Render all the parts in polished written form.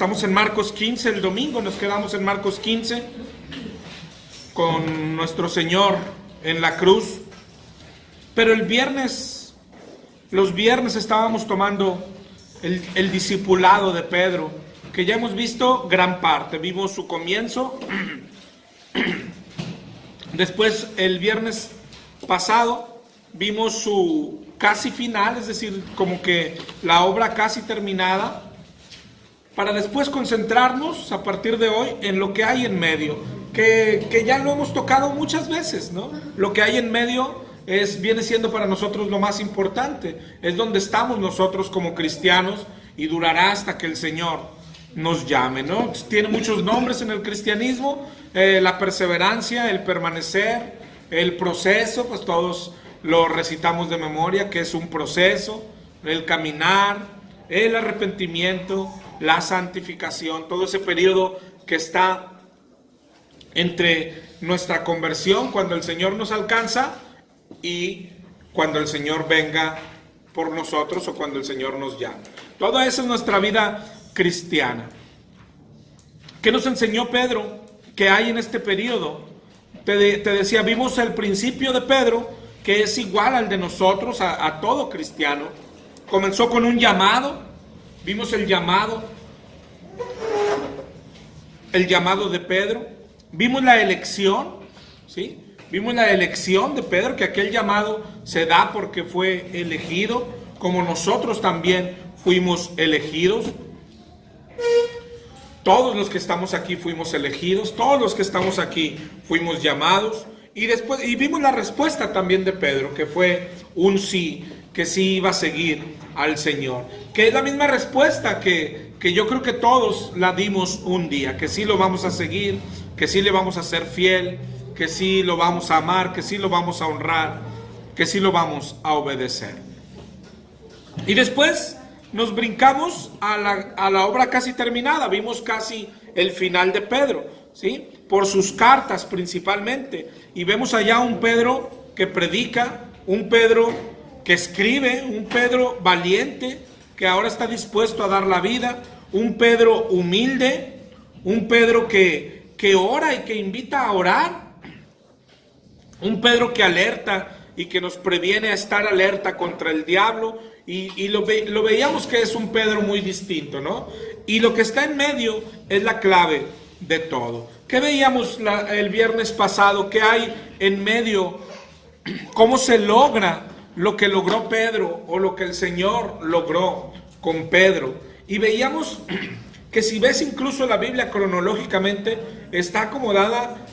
Estamos en Marcos 15, el domingo nos quedamos en Marcos 15 con nuestro Señor en la cruz. Pero los viernes estábamos tomando el discipulado de Pedro, que ya hemos visto gran parte. Vimos su comienzo. Después, el viernes pasado, vimos su casi final, es decir, como que la obra casi terminada, para después concentrarnos a partir de hoy en lo que hay en medio, que ya lo hemos tocado muchas veces, ¿no? Lo que hay en medio viene siendo para nosotros lo más importante, es donde estamos nosotros como cristianos y durará hasta que el Señor nos llame, ¿no? Tiene muchos nombres en el cristianismo, la perseverancia, el permanecer, el proceso, pues todos lo recitamos de memoria, que es un proceso, el caminar, el arrepentimiento, la santificación, todo ese periodo que está entre nuestra conversión, cuando el Señor nos alcanza, y cuando el Señor venga por nosotros o cuando el Señor nos llama. Toda esa es nuestra vida cristiana. ¿Qué nos enseñó Pedro que hay en este periodo? Te decía, vimos el principio de Pedro, que es igual al de nosotros, a todo cristiano. Comenzó con un llamado. Vimos el llamado de Pedro. Vimos la elección, ¿sí? Vimos la elección de Pedro, que aquel llamado se da porque fue elegido, como nosotros también fuimos elegidos. Todos los que estamos aquí fuimos elegidos, todos los que estamos aquí fuimos llamados. Y vimos la respuesta también de Pedro, que fue un sí, que sí iba a seguir al Señor. Que es la misma respuesta que yo creo que todos la dimos un día, que sí lo vamos a seguir, que sí le vamos a ser fiel, que sí lo vamos a amar, que sí lo vamos a honrar, que sí lo vamos a obedecer. Y después nos brincamos a la obra casi terminada, vimos casi el final de Pedro, ¿sí? Por sus cartas principalmente, y vemos allá un Pedro que predica, un Pedro que escribe, un Pedro valiente, que ahora está dispuesto a dar la vida, un Pedro humilde, un Pedro que ora y que invita a orar, un Pedro que alerta y que nos previene a estar alerta contra el diablo, y lo veíamos que es un Pedro muy distinto, ¿no? Y lo que está en medio es la clave de todo. ¿Qué veíamos el viernes pasado? ¿Qué hay en medio? ¿Cómo se logra lo que logró Pedro o lo que el Señor logró con Pedro? Y veíamos que si ves incluso la Biblia cronológicamente, está acomodada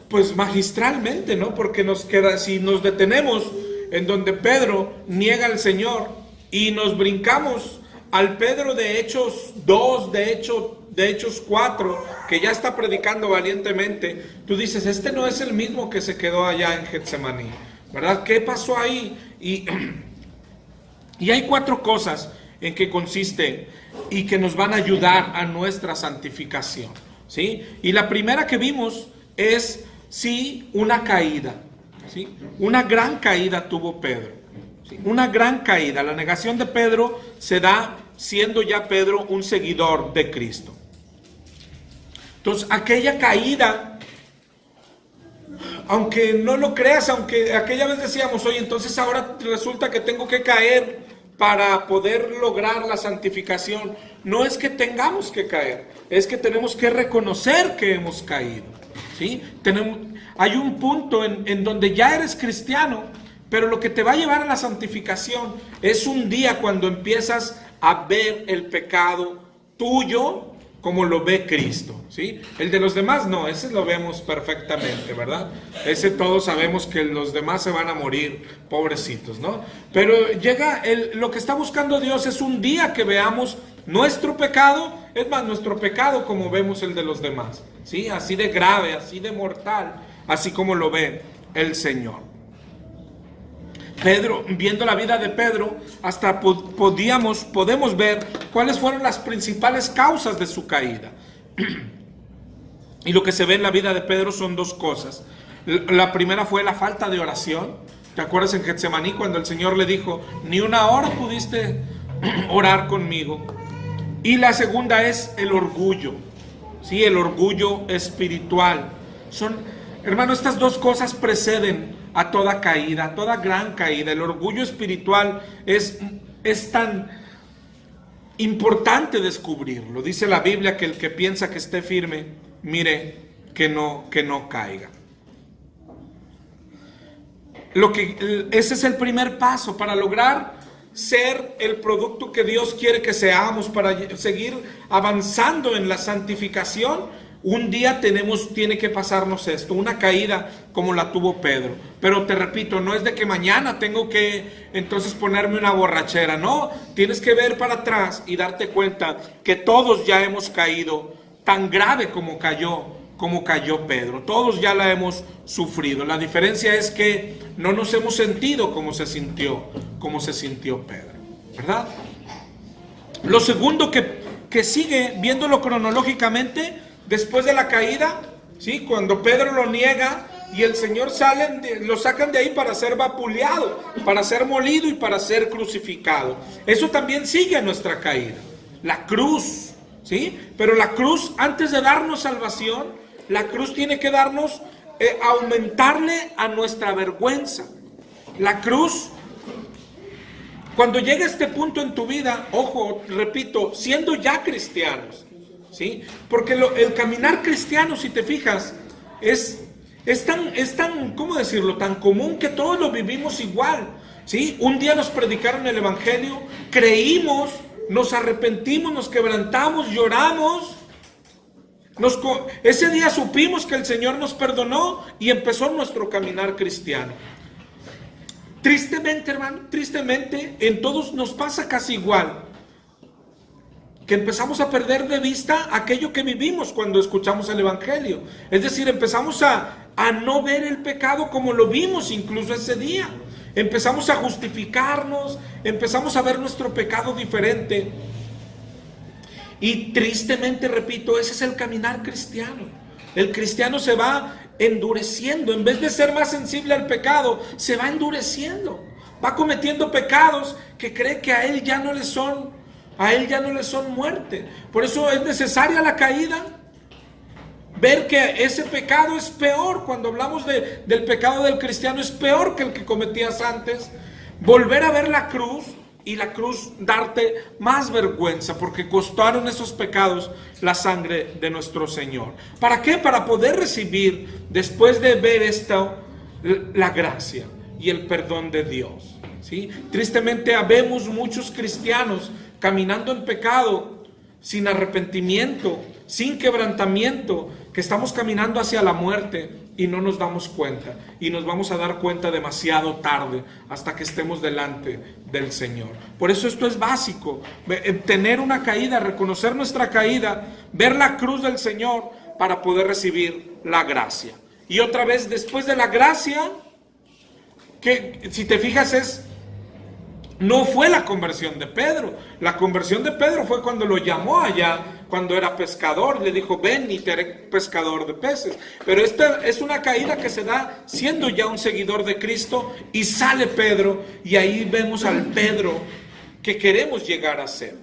pues magistralmente, ¿no? Porque si nos detenemos en donde Pedro niega al Señor y nos brincamos al Pedro de Hechos 2, de Hechos 4, que ya está predicando valientemente, tú dices, este no es el mismo que se quedó allá en Getsemaní, ¿verdad? ¿Qué pasó ahí? Y hay 4 cosas en que consiste y que nos van a ayudar a nuestra santificación, ¿sí? Y la primera que vimos es, sí, una caída, ¿sí? Una gran caída tuvo Pedro, ¿sí? Una gran caída. La negación de Pedro se da siendo ya Pedro un seguidor de Cristo. Entonces, aquella caída, aunque no lo creas, aunque aquella vez decíamos, oye, entonces ahora resulta que tengo que caer para poder lograr la santificación. No es que tengamos que caer, es que tenemos que reconocer que hemos caído, ¿sí? Hay un punto en donde ya eres cristiano, pero lo que te va a llevar a la santificación es un día cuando empiezas a ver el pecado tuyo como lo ve Cristo, ¿sí? El de los demás no, ese lo vemos perfectamente, ¿verdad? Ese todos sabemos que los demás se van a morir, pobrecitos, ¿no? Pero llega lo que está buscando Dios es un día que veamos nuestro pecado, es más, nuestro pecado como vemos el de los demás, ¿sí? Así de grave, así de mortal, así como lo ve el Señor. Pedro, viendo la vida de Pedro, hasta podemos ver cuáles fueron las principales causas de su caída. Y lo que se ve en la vida de Pedro son 2 cosas. La primera fue la falta de oración. ¿Te acuerdas en Getsemaní cuando el Señor le dijo, ni una hora pudiste orar conmigo? Y la segunda es el orgullo, ¿sí? El orgullo espiritual. Hermano, estas dos cosas preceden a toda caída, a toda gran caída. El orgullo espiritual es tan importante descubrirlo. Dice la Biblia que el que piensa que esté firme, mire que no caiga. Ese es el primer paso para lograr ser el producto que Dios quiere que seamos, para seguir avanzando en la santificación. Un día tiene que pasarnos esto, una caída como la tuvo Pedro. Pero te repito, no es de que mañana tengo que entonces ponerme una borrachera. No, tienes que ver para atrás y darte cuenta que todos ya hemos caído tan grave como cayó Pedro. Todos ya la hemos sufrido. La diferencia es que no nos hemos sentido como se sintió Pedro, ¿verdad? Lo segundo que sigue, viéndolo cronológicamente, después de la caída, ¿sí? Cuando Pedro lo niega y el Señor lo sacan de ahí para ser vapuleado, para ser molido y para ser crucificado. Eso también sigue a nuestra caída. La cruz, ¿sí? Pero la cruz, antes de darnos salvación, la cruz tiene que darnos, aumentarle a nuestra vergüenza. La cruz, cuando llega a este punto en tu vida, ojo, repito, siendo ya cristianos, ¿sí? Porque el caminar cristiano, si te fijas, es tan, ¿cómo decirlo?, tan común que todos lo vivimos igual, ¿sí? Un día nos predicaron el evangelio, creímos, nos arrepentimos, nos quebrantamos, lloramos. Ese día supimos que el Señor nos perdonó y empezó nuestro caminar cristiano. Tristemente, hermano, en todos nos pasa casi igual, que empezamos a perder de vista aquello que vivimos cuando escuchamos el evangelio. Es decir, empezamos a no ver el pecado como lo vimos incluso ese día. Empezamos a justificarnos, empezamos a ver nuestro pecado diferente. Y tristemente, repito, ese es el caminar cristiano. El cristiano se va endureciendo. En vez de ser más sensible al pecado, se va endureciendo. Va cometiendo pecados que cree que a él ya no le son muerte. Por eso es necesaria la caída. Ver que ese pecado es peor. Cuando hablamos del pecado del cristiano, es peor que el que cometías antes. Volver a ver la cruz, y la cruz darte más vergüenza, porque costaron esos pecados la sangre de nuestro Señor. ¿Para qué? Para poder recibir, después de ver esto, la gracia y el perdón de Dios, ¿sí? Tristemente habemos muchos cristianos caminando en pecado, sin arrepentimiento, sin quebrantamiento, que estamos caminando hacia la muerte y no nos damos cuenta, y nos vamos a dar cuenta demasiado tarde, hasta que estemos delante del Señor. Por eso esto es básico, tener una caída, reconocer nuestra caída, ver la cruz del Señor para poder recibir la gracia. Y otra vez, después de la gracia, que si te fijas no fue la conversión de Pedro. La conversión de Pedro fue cuando lo llamó allá, cuando era pescador, le dijo: ven y te haré pescador de peces. Pero esta es una caída que se da siendo ya un seguidor de Cristo, y sale Pedro, y ahí vemos al Pedro que queremos llegar a ser,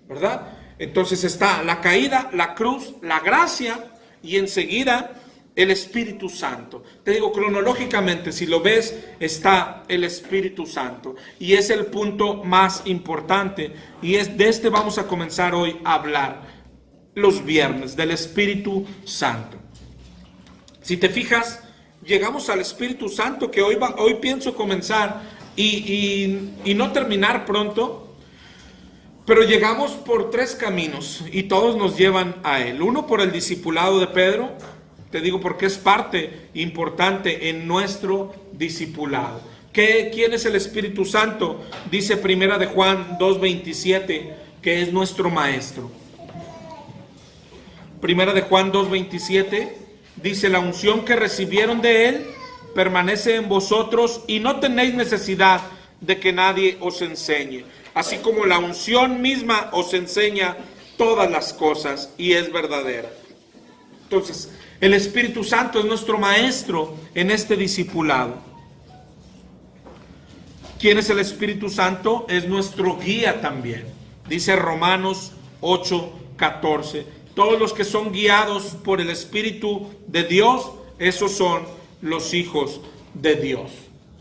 ¿verdad? Entonces está la caída, la cruz, la gracia, y enseguida el Espíritu Santo. Te digo, cronológicamente, si lo ves, está el Espíritu Santo, y es el punto más importante, y de este vamos a comenzar hoy a hablar los viernes, del Espíritu Santo. Si te fijas, llegamos al Espíritu Santo, que hoy pienso comenzar y no terminar pronto, pero llegamos por 3 caminos y todos nos llevan a él. Uno, por el discipulado de Pedro. Te digo porque es parte importante en nuestro discipulado. ¿Quién es el Espíritu Santo? Dice Primera de Juan 2:27, que es nuestro maestro. Primera de Juan 2:27 dice: la unción que recibieron de él permanece en vosotros, y no tenéis necesidad de que nadie os enseñe, así como la unción misma os enseña todas las cosas y es verdadera. Entonces, el Espíritu Santo es nuestro maestro en este discipulado. ¿Quién es el Espíritu Santo? Es nuestro guía también. Dice Romanos 8:14. Todos los que son guiados por el Espíritu de Dios, esos son los hijos de Dios.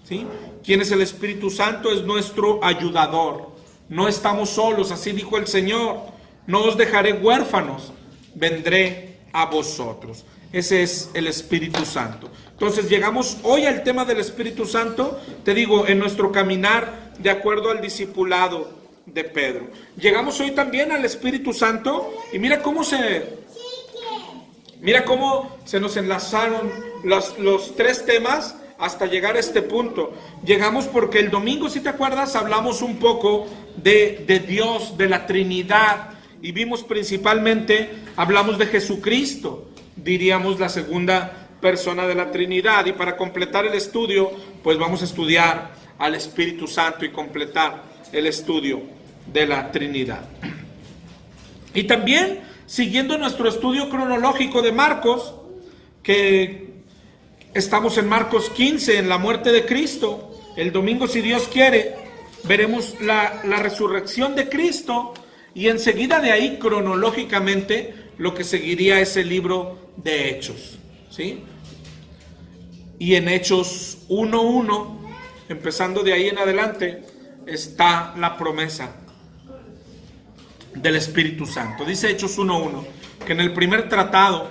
¿Sí? ¿Quién es el Espíritu Santo? Es nuestro ayudador. No estamos solos, así dijo el Señor. No os dejaré huérfanos, vendré a vosotros. Ese es el Espíritu Santo. Entonces llegamos hoy al tema del Espíritu Santo, te digo, en nuestro caminar de acuerdo al discipulado de Pedro. Llegamos hoy también al Espíritu Santo y mira cómo se nos enlazaron los tres temas hasta llegar a este punto. Llegamos porque el domingo, si te acuerdas, hablamos un poco de Dios, de la Trinidad, y vimos principalmente, hablamos de Jesucristo, diríamos la segunda persona de la Trinidad, y para completar el estudio, pues vamos a estudiar al Espíritu Santo y completar el estudio de la Trinidad. Y también, siguiendo nuestro estudio cronológico de Marcos, que estamos en Marcos 15, en la muerte de Cristo. El domingo, si Dios quiere, veremos la resurrección de Cristo, y enseguida de ahí, cronológicamente, lo que seguiría es el libro de Hechos, ¿sí? Y en Hechos 1:1, empezando de ahí en adelante, está la promesa del Espíritu Santo. Dice Hechos 1:1, que en el primer tratado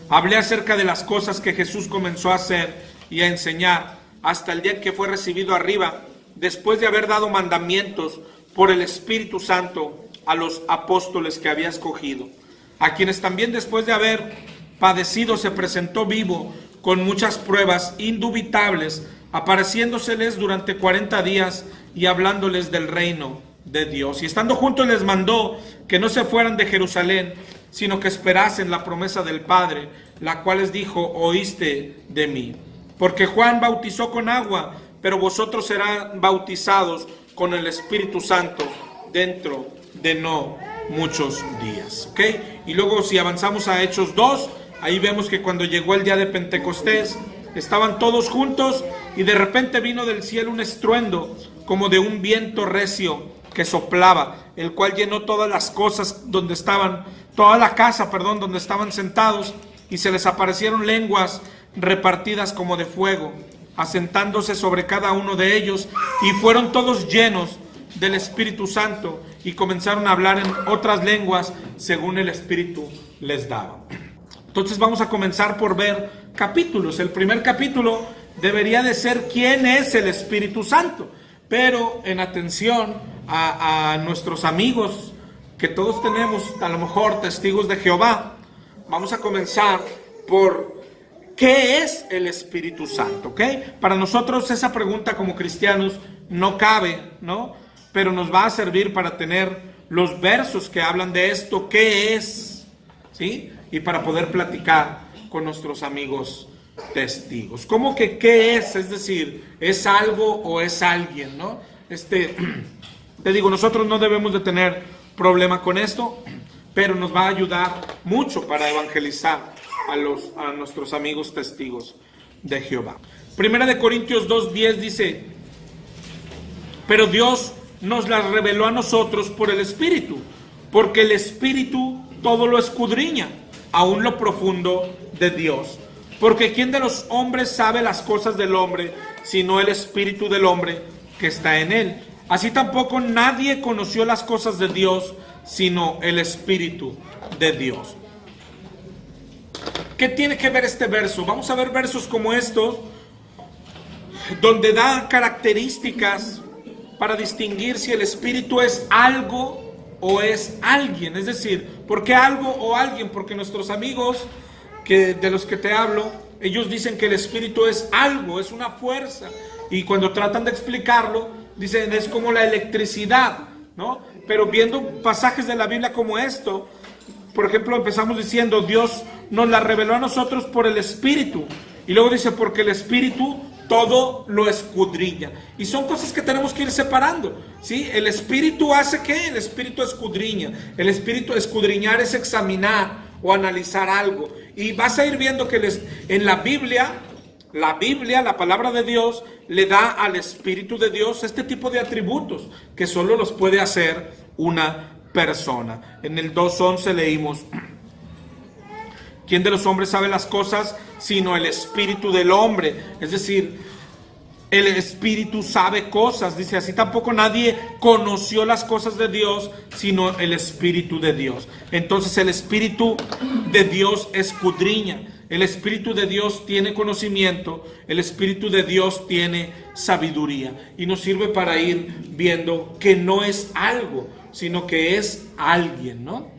hablé acerca de las cosas que Jesús comenzó a hacer y a enseñar hasta el día en que fue recibido arriba, después de haber dado mandamientos por el Espíritu Santo a los apóstoles que había escogido, a quienes también después de haber padecido se presentó vivo con muchas pruebas indubitables, apareciéndoseles durante 40 días y hablándoles del reino de Dios. Y estando juntos les mandó que no se fueran de Jerusalén, sino que esperasen la promesa del Padre, la cual les dijo: oíste de mí. Porque Juan bautizó con agua, pero vosotros serán bautizados con el Espíritu Santo dentro de no muchos días. ¿Ok? Y luego, si avanzamos a Hechos 2, ahí vemos que cuando llegó el día de Pentecostés, estaban todos juntos y de repente vino del cielo un estruendo como de un viento recio que soplaba, el cual llenó todas las cosas donde estaban, toda la casa, donde estaban sentados, y se les aparecieron lenguas repartidas como de fuego, asentándose sobre cada uno de ellos, y fueron todos llenos del Espíritu Santo y comenzaron a hablar en otras lenguas según el Espíritu les daba. Entonces vamos a comenzar por ver capítulos. El primer capítulo debería de ser ¿quién es el Espíritu Santo? Pero en atención a nuestros amigos que todos tenemos, a lo mejor testigos de Jehová, vamos a comenzar por ¿qué es el Espíritu Santo? ¿Ok? Para nosotros esa pregunta como cristianos no cabe, ¿no? Pero nos va a servir para tener los versos que hablan de esto, ¿qué es? ¿Sí? Y para poder platicar con nuestros amigos testigos. ¿Cómo que qué es? Es decir, ¿es algo o es alguien, no? Te digo, nosotros no debemos de tener problema con esto, pero nos va a ayudar mucho para evangelizar a nuestros amigos testigos de Jehová. Primera de Corintios 2:10 dice: pero Dios nos las reveló a nosotros por el Espíritu, porque el Espíritu todo lo escudriña, aún lo profundo de Dios. Porque ¿quién de los hombres sabe las cosas del hombre, sino el Espíritu del hombre que está en él? Así tampoco nadie conoció las cosas de Dios, sino el Espíritu de Dios. ¿Qué tiene que ver este verso? Vamos a ver versos como estos, donde da características para distinguir si el Espíritu es algo o es alguien. Es decir, ¿por qué algo o alguien? Porque nuestros amigos de los que te hablo, ellos dicen que el Espíritu es algo, es una fuerza. Y cuando tratan de explicarlo, dicen es como la electricidad, ¿no? Pero viendo pasajes de la Biblia como esto, por ejemplo, empezamos diciendo Dios nos la reveló a nosotros por el Espíritu. Y luego dice porque el Espíritu todo lo escudriña. Y son cosas que tenemos que ir separando, ¿sí? El Espíritu hace ¿qué? El Espíritu escudriña. El Espíritu escudriñar es examinar o analizar algo. Y vas a ir viendo que en la Biblia, la palabra de Dios, le da al Espíritu de Dios este tipo de atributos que solo los puede hacer una persona. En el 2:11 leímos: ¿quién de los hombres sabe las cosas sino el espíritu del hombre? Es decir, el espíritu sabe cosas. Dice, así tampoco nadie conoció las cosas de Dios sino el espíritu de Dios. Entonces el espíritu de Dios escudriña. El espíritu de Dios tiene conocimiento. El espíritu de Dios tiene sabiduría. Y nos sirve para ir viendo que no es algo, sino que es alguien, ¿no?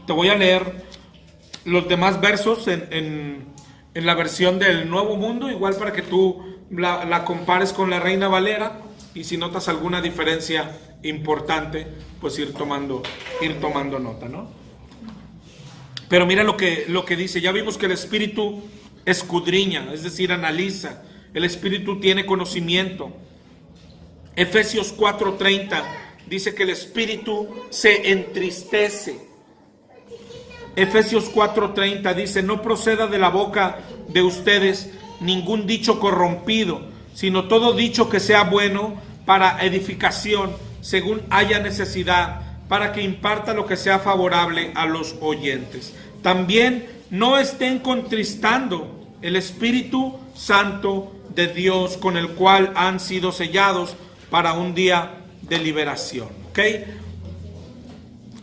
Te voy a leer los demás versos en la versión del Nuevo Mundo, igual para que tú la compares con la Reina Valera, y si notas alguna diferencia importante, pues ir tomando nota, ¿no? Pero mira lo que dice. Ya vimos que el Espíritu escudriña, es decir, analiza. El Espíritu tiene conocimiento. Efesios 4:30 dice que el Espíritu se entristece. Efesios 4:30 dice: no proceda de la boca de ustedes ningún dicho corrompido, sino todo dicho que sea bueno para edificación, según haya necesidad, para que imparta lo que sea favorable a los oyentes. También no estén contristando el Espíritu Santo de Dios, con el cual han sido sellados para un día de liberación. ¿Ok?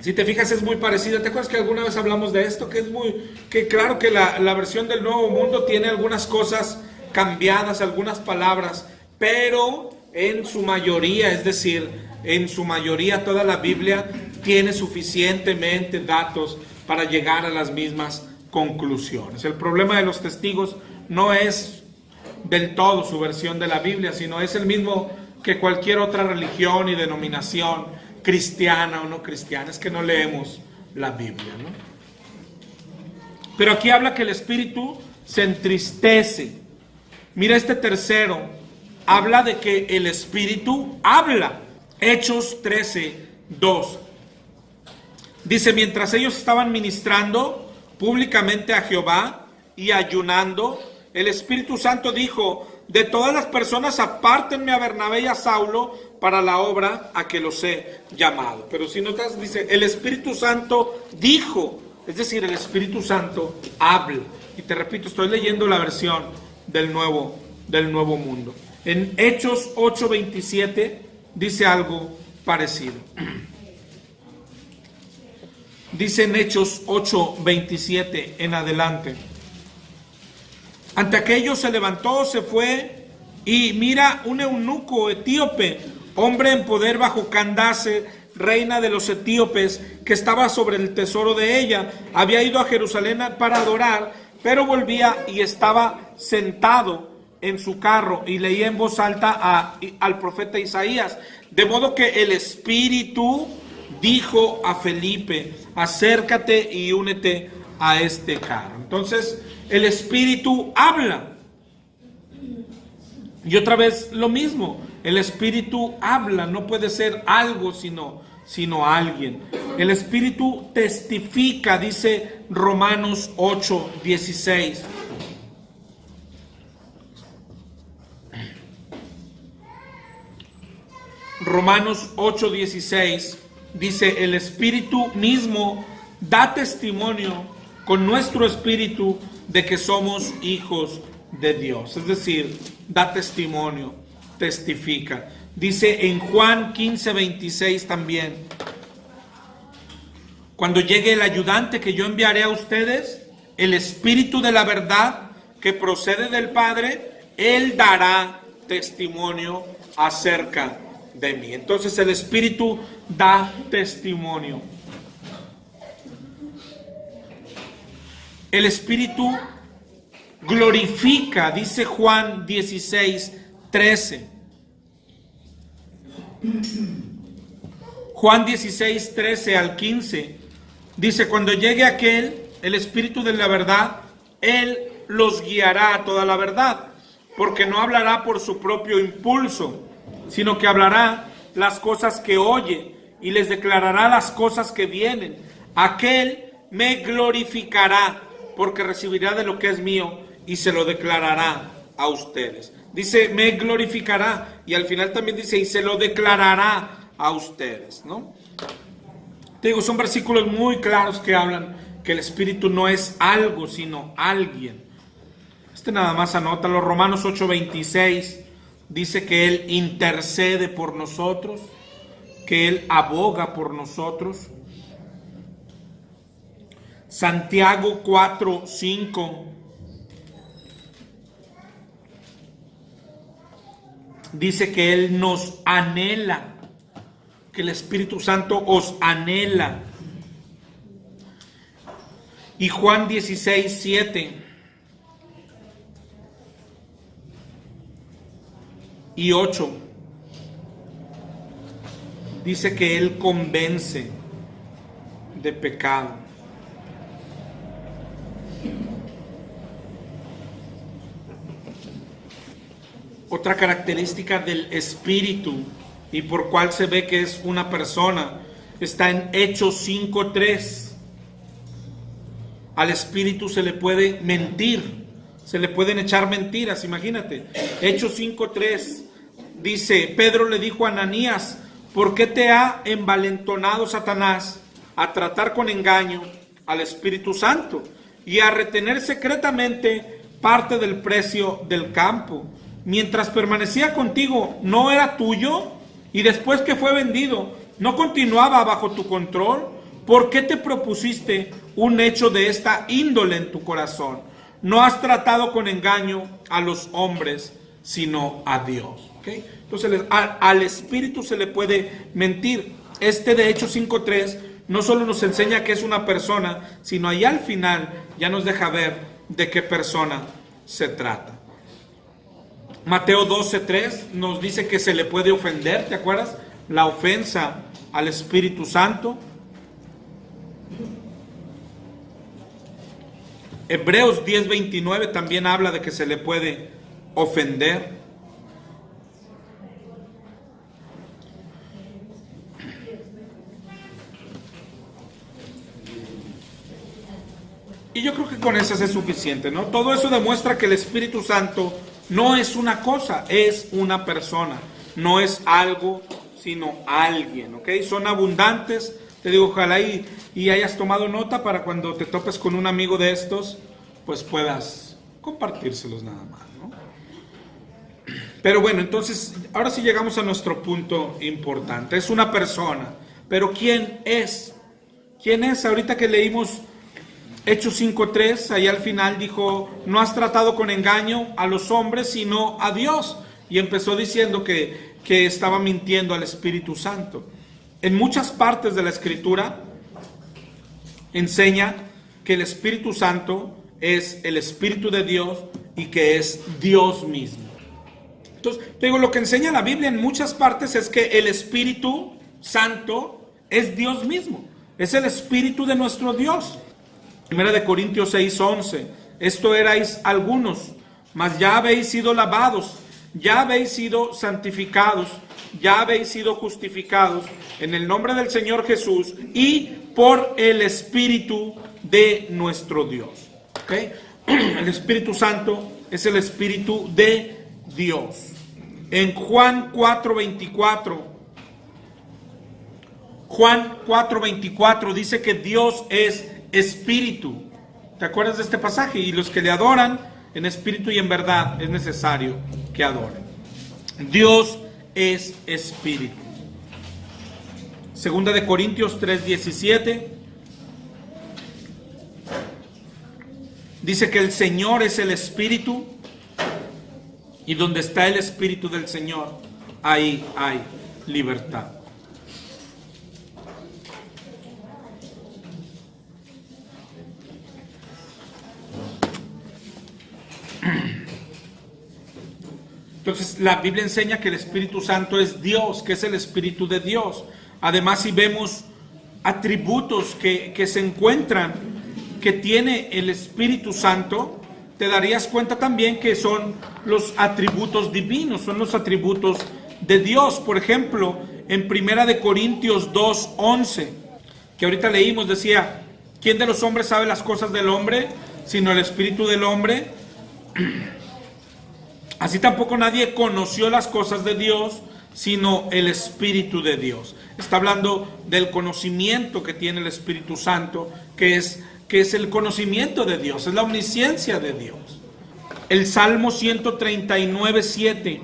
Si te fijas, es muy parecida. ¿Te acuerdas que alguna vez hablamos de esto? Que claro que la versión del Nuevo Mundo tiene algunas cosas cambiadas, algunas palabras, pero en su mayoría, es decir, en su mayoría toda la Biblia tiene suficientemente datos para llegar a las mismas conclusiones. El problema de los testigos no es del todo su versión de la Biblia, sino es el mismo que cualquier otra religión y denominación, cristiana o no cristiana. Es que no leemos la Biblia, ¿no? Pero aquí habla que el Espíritu se entristece. Mira este tercero, habla de que el Espíritu habla. Hechos 13:2 dice: mientras ellos estaban ministrando públicamente a Jehová y ayunando, el Espíritu Santo dijo: de todas las personas apártenme a Bernabé y a Saulo para la obra a que los he llamado. Pero si notas, dice, el Espíritu Santo dijo, es decir, el Espíritu Santo habla. Y te repito, estoy leyendo la versión del Nuevo Mundo. En Hechos 8:27 dice algo parecido. Dice en Hechos 8:27 en adelante: ante aquello se levantó, se fue, y mira, un eunuco etíope, hombre en poder bajo Candace, reina de los etíopes, que estaba sobre el tesoro de ella, había ido a Jerusalén para adorar, pero volvía y estaba sentado en su carro y leía en voz alta al profeta Isaías. De modo que el Espíritu dijo a Felipe: acércate y únete a este carro. Entonces, el Espíritu habla. Y otra vez lo mismo, el Espíritu habla, no puede ser algo sino alguien. El Espíritu testifica, dice Romanos 8:16. Romanos 8:16 dice: el Espíritu mismo da testimonio con nuestro espíritu de que somos hijos de Dios. Es decir, da testimonio, testifica. Dice en Juan 15:26 también: cuando llegue el ayudante que yo enviaré a ustedes, el Espíritu de la verdad que procede del Padre, Él dará testimonio acerca de mí. Entonces el Espíritu da testimonio. El Espíritu glorifica, dice Juan 16:13. Juan 16:13 al 15 dice: cuando llegue aquel, el Espíritu de la verdad, Él los guiará a toda la verdad, porque no hablará por su propio impulso, sino que hablará las cosas que oye y les declarará las cosas que vienen. Aquel me glorificará, porque recibirá de lo que es mío y se lo declarará a ustedes. Dice, me glorificará, y al final también dice, y se lo declarará a ustedes, ¿no? Te digo, son versículos muy claros que hablan que el Espíritu no es algo, sino alguien. Nada más anótalo. Romanos 8:26 dice que Él intercede por nosotros, que Él aboga por nosotros. Santiago 4:5 dice que Él nos anhela, que el Espíritu Santo os anhela. Y Juan 16:7 y 8 dice que Él convence de pecado. Otra característica del Espíritu y por cual se ve que es una persona está en Hechos 5:3. Al Espíritu se le puede mentir, se le pueden echar mentiras, imagínate. Hechos 5:3 dice, Pedro le dijo a Ananías, ¿por qué te ha envalentonado Satanás a tratar con engaño al Espíritu Santo y a retener secretamente parte del precio del campo? Mientras permanecía contigo, ¿no era tuyo? Y después que fue vendido, ¿no continuaba bajo tu control? ¿Por qué te propusiste un hecho de esta índole en tu corazón? No has tratado con engaño a los hombres, sino a Dios. ¿Okay? Entonces al Espíritu se le puede mentir. De Hechos 5:3 no solo nos enseña que es una persona, sino ahí al final ya nos deja ver de qué persona se trata. Mateo 12:3 nos dice que se le puede ofender, ¿te acuerdas? La ofensa al Espíritu Santo. Hebreos 10:29 también habla de que se le puede ofender. Y yo creo que con eso es suficiente, ¿no? Todo eso demuestra que el Espíritu Santo no es una cosa, es una persona. No es algo, sino alguien, ¿ok? Son abundantes. Te digo, ojalá y hayas tomado nota para cuando te topes con un amigo de estos, pues puedas compartírselos nada más, ¿no? Pero bueno, entonces, ahora sí llegamos a nuestro punto importante. Es una persona, pero ¿quién es? ¿Quién es? Ahorita que leímos Hechos 5:3, ahí al final dijo, no has tratado con engaño a los hombres, sino a Dios. Y empezó diciendo que estaba mintiendo al Espíritu Santo. En muchas partes de la Escritura enseña que el Espíritu Santo es el Espíritu de Dios y que es Dios mismo. Entonces, te digo, lo que enseña la Biblia en muchas partes es que el Espíritu Santo es Dios mismo. Es el Espíritu de nuestro Dios. 1 Corintios 6:11. Esto erais algunos, mas ya habéis sido lavados, ya habéis sido santificados, ya habéis sido justificados en el nombre del Señor Jesús y por el Espíritu de nuestro Dios. ¿Okay? El Espíritu Santo es el Espíritu de Dios. En Juan 4:24, Juan 4:24 dice que Dios es Espíritu. ¿Te acuerdas de este pasaje? Y los que le adoran en espíritu y en verdad es necesario que adoren. Dios es Espíritu. Segunda de Corintios 3:17 dice que el Señor es el Espíritu y donde está el Espíritu del Señor, ahí hay libertad. Entonces la Biblia enseña que el Espíritu Santo es Dios, que es el Espíritu de Dios. Además, si vemos atributos que se encuentran, que tiene el Espíritu Santo, te darías cuenta también que son los atributos divinos, son los atributos de Dios. Por ejemplo, en 1 Corintios 2:11, que ahorita leímos, decía, ¿quién de los hombres sabe las cosas del hombre, sino el Espíritu del hombre? Así tampoco nadie conoció las cosas de Dios, sino el Espíritu de Dios. Está hablando del conocimiento que tiene el Espíritu Santo, que es el conocimiento de Dios, es la omnisciencia de Dios. El Salmo 139, 7.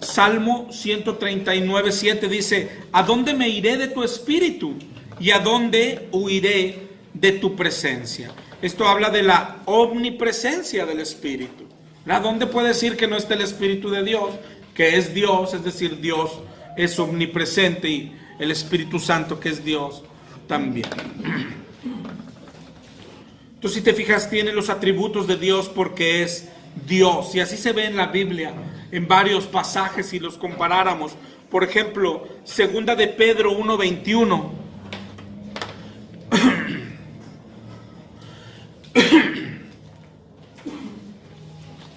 Salmo 139, 7 dice: ¿a dónde me iré de tu espíritu? ¿Y a dónde huiré de tu presencia? Esto habla de la omnipresencia del Espíritu. ¿A dónde puede decir que no está el Espíritu de Dios? Que es Dios, es decir, Dios es omnipresente, y el Espíritu Santo, que es Dios, también. Entonces, si te fijas, tiene los atributos de Dios porque es Dios. Y así se ve en la Biblia, en varios pasajes, si los comparáramos. Por ejemplo, segunda de Pedro 1:21.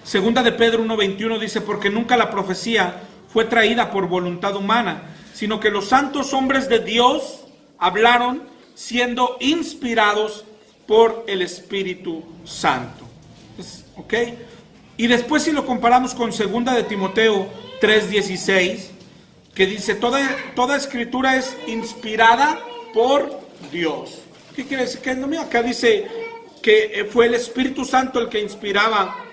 Segunda de Pedro 1:21 dice: porque nunca la profecía fue traída por voluntad humana, sino que los santos hombres de Dios hablaron siendo inspirados por el Espíritu Santo. ¿Ok? Y después, si lo comparamos con segunda de Timoteo 3:16, que dice: toda escritura es inspirada por Dios. ¿Qué quiere decir? Que no, mira, acá dice que fue el Espíritu Santo el que inspiraba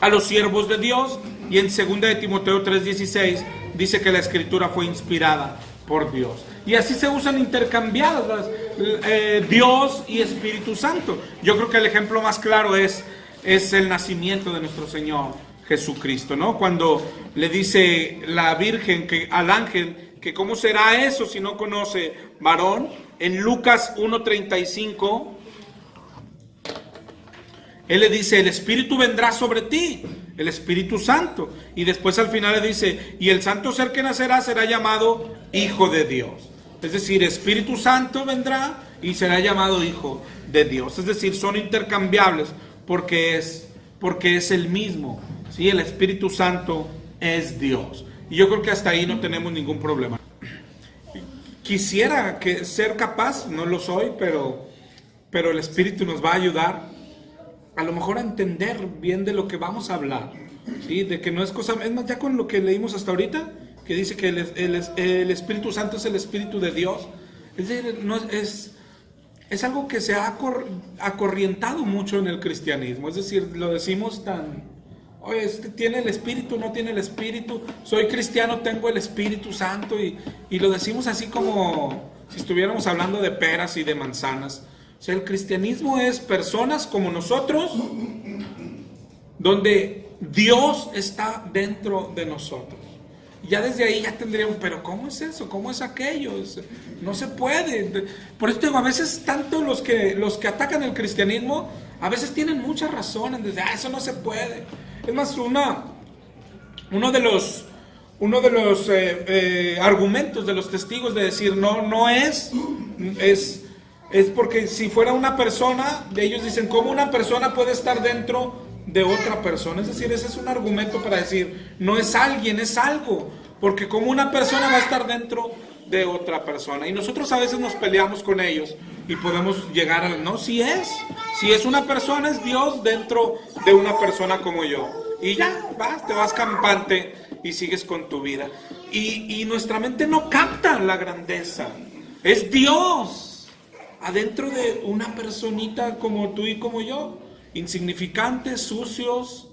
a los siervos de Dios, y en 2 de Timoteo 3:16 dice que la escritura fue inspirada por Dios. Y así se usan intercambiadas Dios y Espíritu Santo. Yo creo que el ejemplo más claro es el nacimiento de nuestro Señor Jesucristo, ¿no? Cuando le dice la Virgen al ángel que cómo será eso si no conoce varón. En Lucas 1:35 Él le dice: el Espíritu vendrá sobre ti, el Espíritu Santo. Y después al final le dice: y el santo ser que nacerá será llamado Hijo de Dios. Es decir, Espíritu Santo vendrá y será llamado Hijo de Dios. Es decir, son intercambiables porque es el mismo. ¿Sí? El Espíritu Santo es Dios. Y yo creo que hasta ahí no tenemos ningún problema. Quisiera ser capaz, no lo soy, pero el Espíritu nos va a ayudar a lo mejor a entender bien de lo que vamos a hablar, ¿sí? De que no es cosa, es más, ya con lo que leímos hasta ahorita, que dice que el Espíritu Santo es el Espíritu de Dios, es decir, es algo que se ha acorrientado mucho en el cristianismo. Es decir, lo decimos tan: oye, tiene el Espíritu, no tiene el Espíritu, soy cristiano, tengo el Espíritu Santo, y lo decimos así como si estuviéramos hablando de peras y de manzanas. O sea, el cristianismo es personas como nosotros, donde Dios está dentro de nosotros. Y ya desde ahí ya tendríamos: pero ¿cómo es eso? ¿Cómo es aquello? No se puede. Por eso digo, a veces tanto los que atacan el cristianismo, a veces tienen mucha razón en decir: eso no se puede. Es más, uno de los argumentos de los testigos de decir no es porque si fuera una persona, ellos dicen: ¿cómo una persona puede estar dentro de otra persona? Es decir, ese es un argumento para decir: no es alguien, es algo. Porque como una persona va a estar dentro de otra persona. Y nosotros a veces nos peleamos con ellos y podemos llegar a: no, si es una persona, es Dios dentro de una persona como yo. Y ya, te vas campante y sigues con tu vida. Y nuestra mente no capta la grandeza. Es Dios adentro de una personita como tú y como yo, insignificantes, sucios,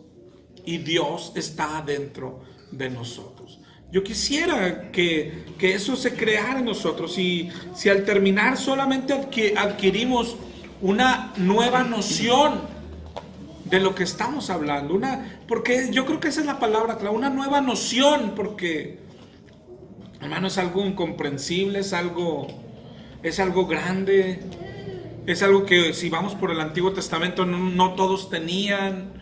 y Dios está dentro de nosotros. Yo quisiera que eso se creara en nosotros, y si al terminar solamente adquirimos una nueva noción de lo que estamos hablando, porque yo creo que esa es la palabra clave, una nueva noción, porque, hermano, es algo incomprensible, es algo grande, es algo que si vamos por el Antiguo Testamento no todos tenían,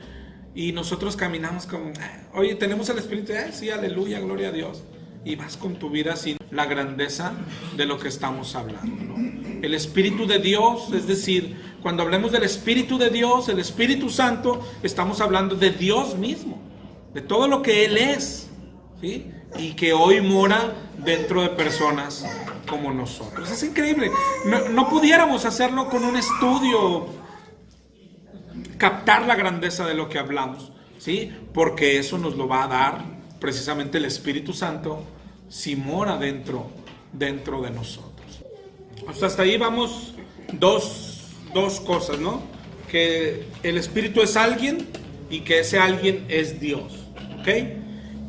y nosotros caminamos como: oye, tenemos el Espíritu, sí, aleluya, gloria a Dios, y vas con tu vida sin la grandeza de lo que estamos hablando, ¿no? El Espíritu de Dios, es decir, cuando hablemos del Espíritu de Dios, el Espíritu Santo, estamos hablando de Dios mismo, de todo lo que Él es, ¿sí? Y que hoy mora dentro de personas como nosotros. Es increíble. No pudiéramos hacerlo con un estudio, captar la grandeza de lo que hablamos, ¿sí? Porque eso nos lo va a dar precisamente el Espíritu Santo si mora dentro de nosotros. Hasta ahí vamos dos cosas, ¿no? Que el Espíritu es alguien y que ese alguien es Dios, ¿ok?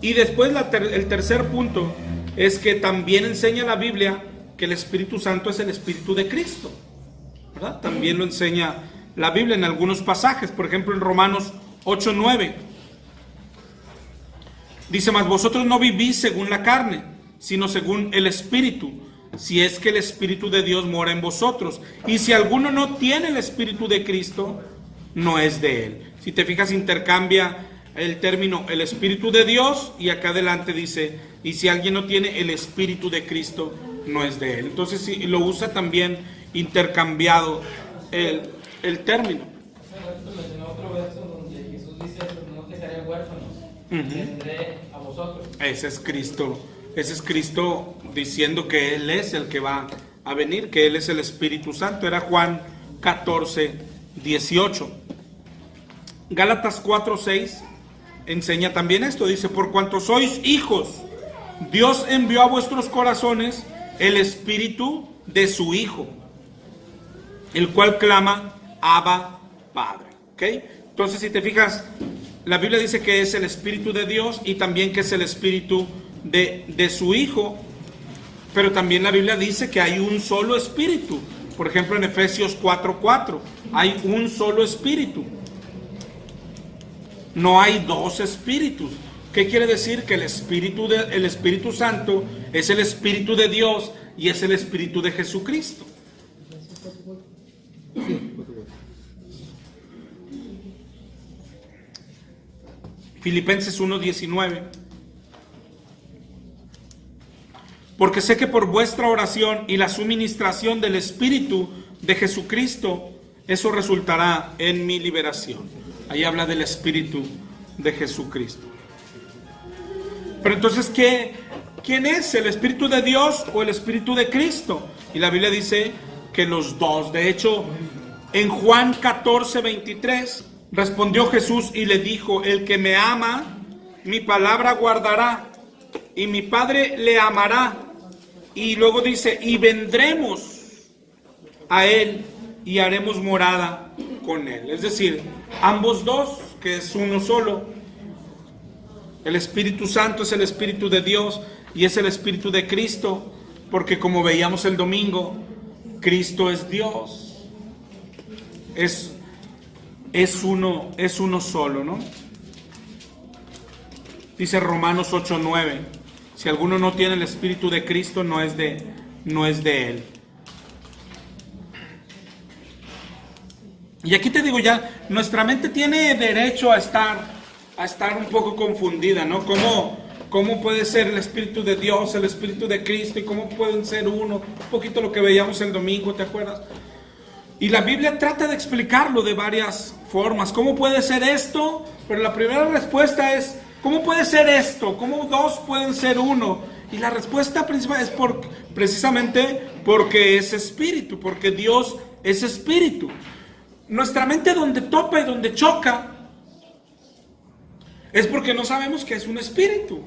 Y después el tercer punto es que también enseña la Biblia que el Espíritu Santo es el Espíritu de Cristo, ¿verdad? También lo enseña la Biblia en algunos pasajes, por ejemplo en Romanos 8:9. Dice: mas vosotros no vivís según la carne, sino según el Espíritu, si es que el Espíritu de Dios mora en vosotros. Y si alguno no tiene el Espíritu de Cristo, no es de él. Si te fijas, intercambia el término el Espíritu de Dios, y acá adelante dice: y si alguien no tiene el Espíritu de Cristo, no es de él. Entonces sí, lo usa también intercambiado el término. Mencionó otro verso donde Jesús dice: no te dejaré huérfanos, vendré a vosotros. Ese es Cristo diciendo que Él es el que va a venir, que Él es el Espíritu Santo. Era Juan 14:18. Gálatas 4:6 enseña también esto. Dice: por cuanto sois hijos, Dios envió a vuestros corazones el Espíritu de su Hijo, el cual clama: Abba, Padre. ¿Ok? Entonces, si te fijas, la Biblia dice que es el Espíritu de Dios y también que es el Espíritu de su Hijo. Pero también la Biblia dice que hay un solo Espíritu. Por ejemplo, en Efesios 4:4 hay un solo Espíritu. No hay dos espíritus. ¿Qué quiere decir? Que el Espíritu Santo es el Espíritu de Dios y es el Espíritu de Jesucristo. Filipenses 1:19. Porque sé que por vuestra oración y la suministración del Espíritu de Jesucristo, eso resultará en mi liberación. Ahí habla del Espíritu de Jesucristo. Pero entonces, ¿quién es? ¿El Espíritu de Dios o el Espíritu de Cristo? Y la Biblia dice que los dos. De hecho, en Juan 14:23, respondió Jesús y le dijo: el que me ama, mi palabra guardará, y mi Padre le amará. Y luego dice: y vendremos a él y haremos morada con él. Es decir, ambos dos, que es uno solo. El Espíritu Santo es el Espíritu de Dios y es el Espíritu de Cristo, porque como veíamos el domingo, Cristo es Dios. Es uno solo, ¿no? Dice Romanos 8:9: si alguno no tiene el Espíritu de Cristo, no es de él. Y aquí te digo ya, nuestra mente tiene derecho a estar un poco confundida, ¿no? ¿Cómo puede ser el Espíritu de Dios, el Espíritu de Cristo, y cómo pueden ser uno? Un poquito lo que veíamos el domingo, ¿te acuerdas? Y la Biblia trata de explicarlo de varias formas. ¿Cómo puede ser esto? Pero la primera respuesta es: ¿cómo puede ser esto? ¿Cómo dos pueden ser uno? Y la respuesta principal es precisamente porque es Espíritu, porque Dios es Espíritu. Nuestra mente donde topa y donde choca es porque no sabemos que es un espíritu.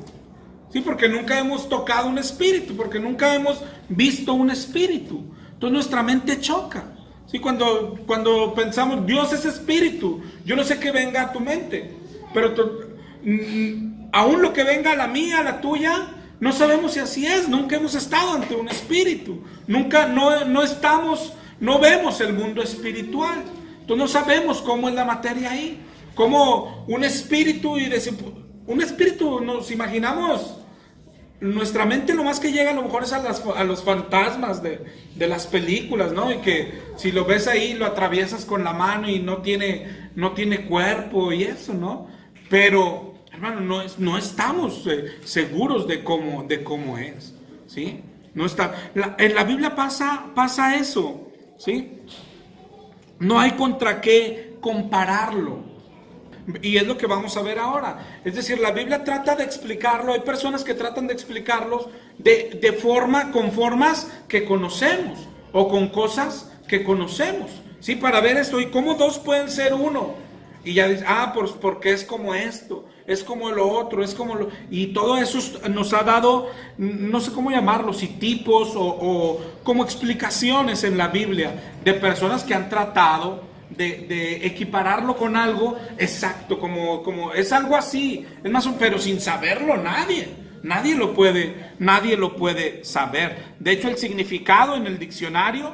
Sí, porque nunca hemos tocado un espíritu, porque nunca hemos visto un espíritu. Entonces nuestra mente choca. Sí, cuando pensamos Dios es espíritu, yo no sé qué venga a tu mente, pero aún lo que venga a la mía, a la tuya, no sabemos si así es. Nunca hemos estado ante un espíritu. Nunca, no vemos el mundo espiritual. Entonces no sabemos cómo es la materia ahí. Como un espíritu, nos imaginamos, nuestra mente lo más que llega a lo mejor es a los fantasmas de las películas, ¿no? Y que si lo ves ahí, lo atraviesas con la mano y no tiene cuerpo y eso, ¿no? Pero, hermano, no estamos seguros de cómo es, ¿sí? No está. En la Biblia pasa eso, ¿sí? No hay contra qué compararlo. Y es lo que vamos a ver ahora. Es decir, la Biblia trata de explicarlo. Hay personas que tratan de explicarlos con formas que conocemos o con cosas que conocemos, ¿sí? Para ver esto y cómo dos pueden ser uno. Y ya dice, pues porque es como esto, es como lo otro, es como lo... Y todo eso nos ha dado, no sé cómo llamarlo, si tipos o como explicaciones en la Biblia de personas que han tratado de equipararlo con algo exacto, como es algo así, es más, pero sin saberlo nadie lo puede saber. De hecho, el significado en el diccionario,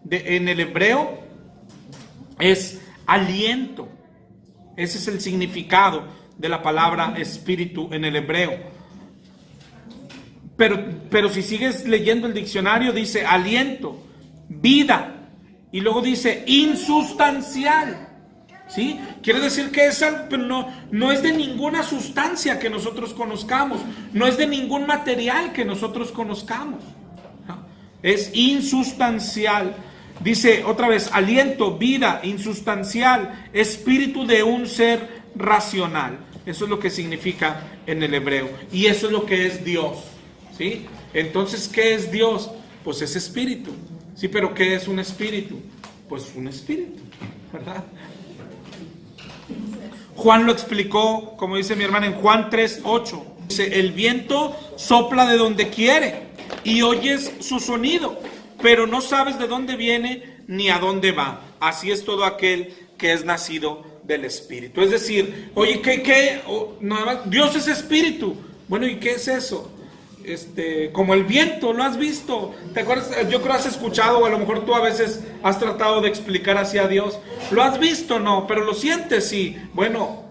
en el hebreo, es aliento. Ese es el significado de la palabra espíritu en el hebreo. Pero si sigues leyendo el diccionario, dice aliento, vida, y luego dice insustancial. ¿Sí? Quiere decir que es algo, pero no es de ninguna sustancia que nosotros conozcamos, no es de ningún material que nosotros conozcamos. ¿No? Es insustancial. Dice otra vez, aliento, vida, insustancial, espíritu de un ser racional. Eso es lo que significa en el hebreo. Y eso es lo que es Dios. ¿Sí? Entonces, ¿qué es Dios? Pues es espíritu. Sí, pero ¿qué es un espíritu? Pues un espíritu, ¿verdad? Juan lo explicó, como dice mi hermana, en Juan 3:8. Dice, el viento sopla de donde quiere y oyes su sonido, pero no sabes de dónde viene ni a dónde va. Así es todo aquel que es nacido del Espíritu. Es decir, oye, ¿qué? Nada más, Dios es Espíritu. Bueno, ¿y qué es eso? Como el viento, ¿lo has visto? ¿Te acuerdas? Yo creo que has escuchado, o a lo mejor tú a veces has tratado de explicar hacia Dios. ¿Lo has visto? No, pero lo sientes, sí. Bueno,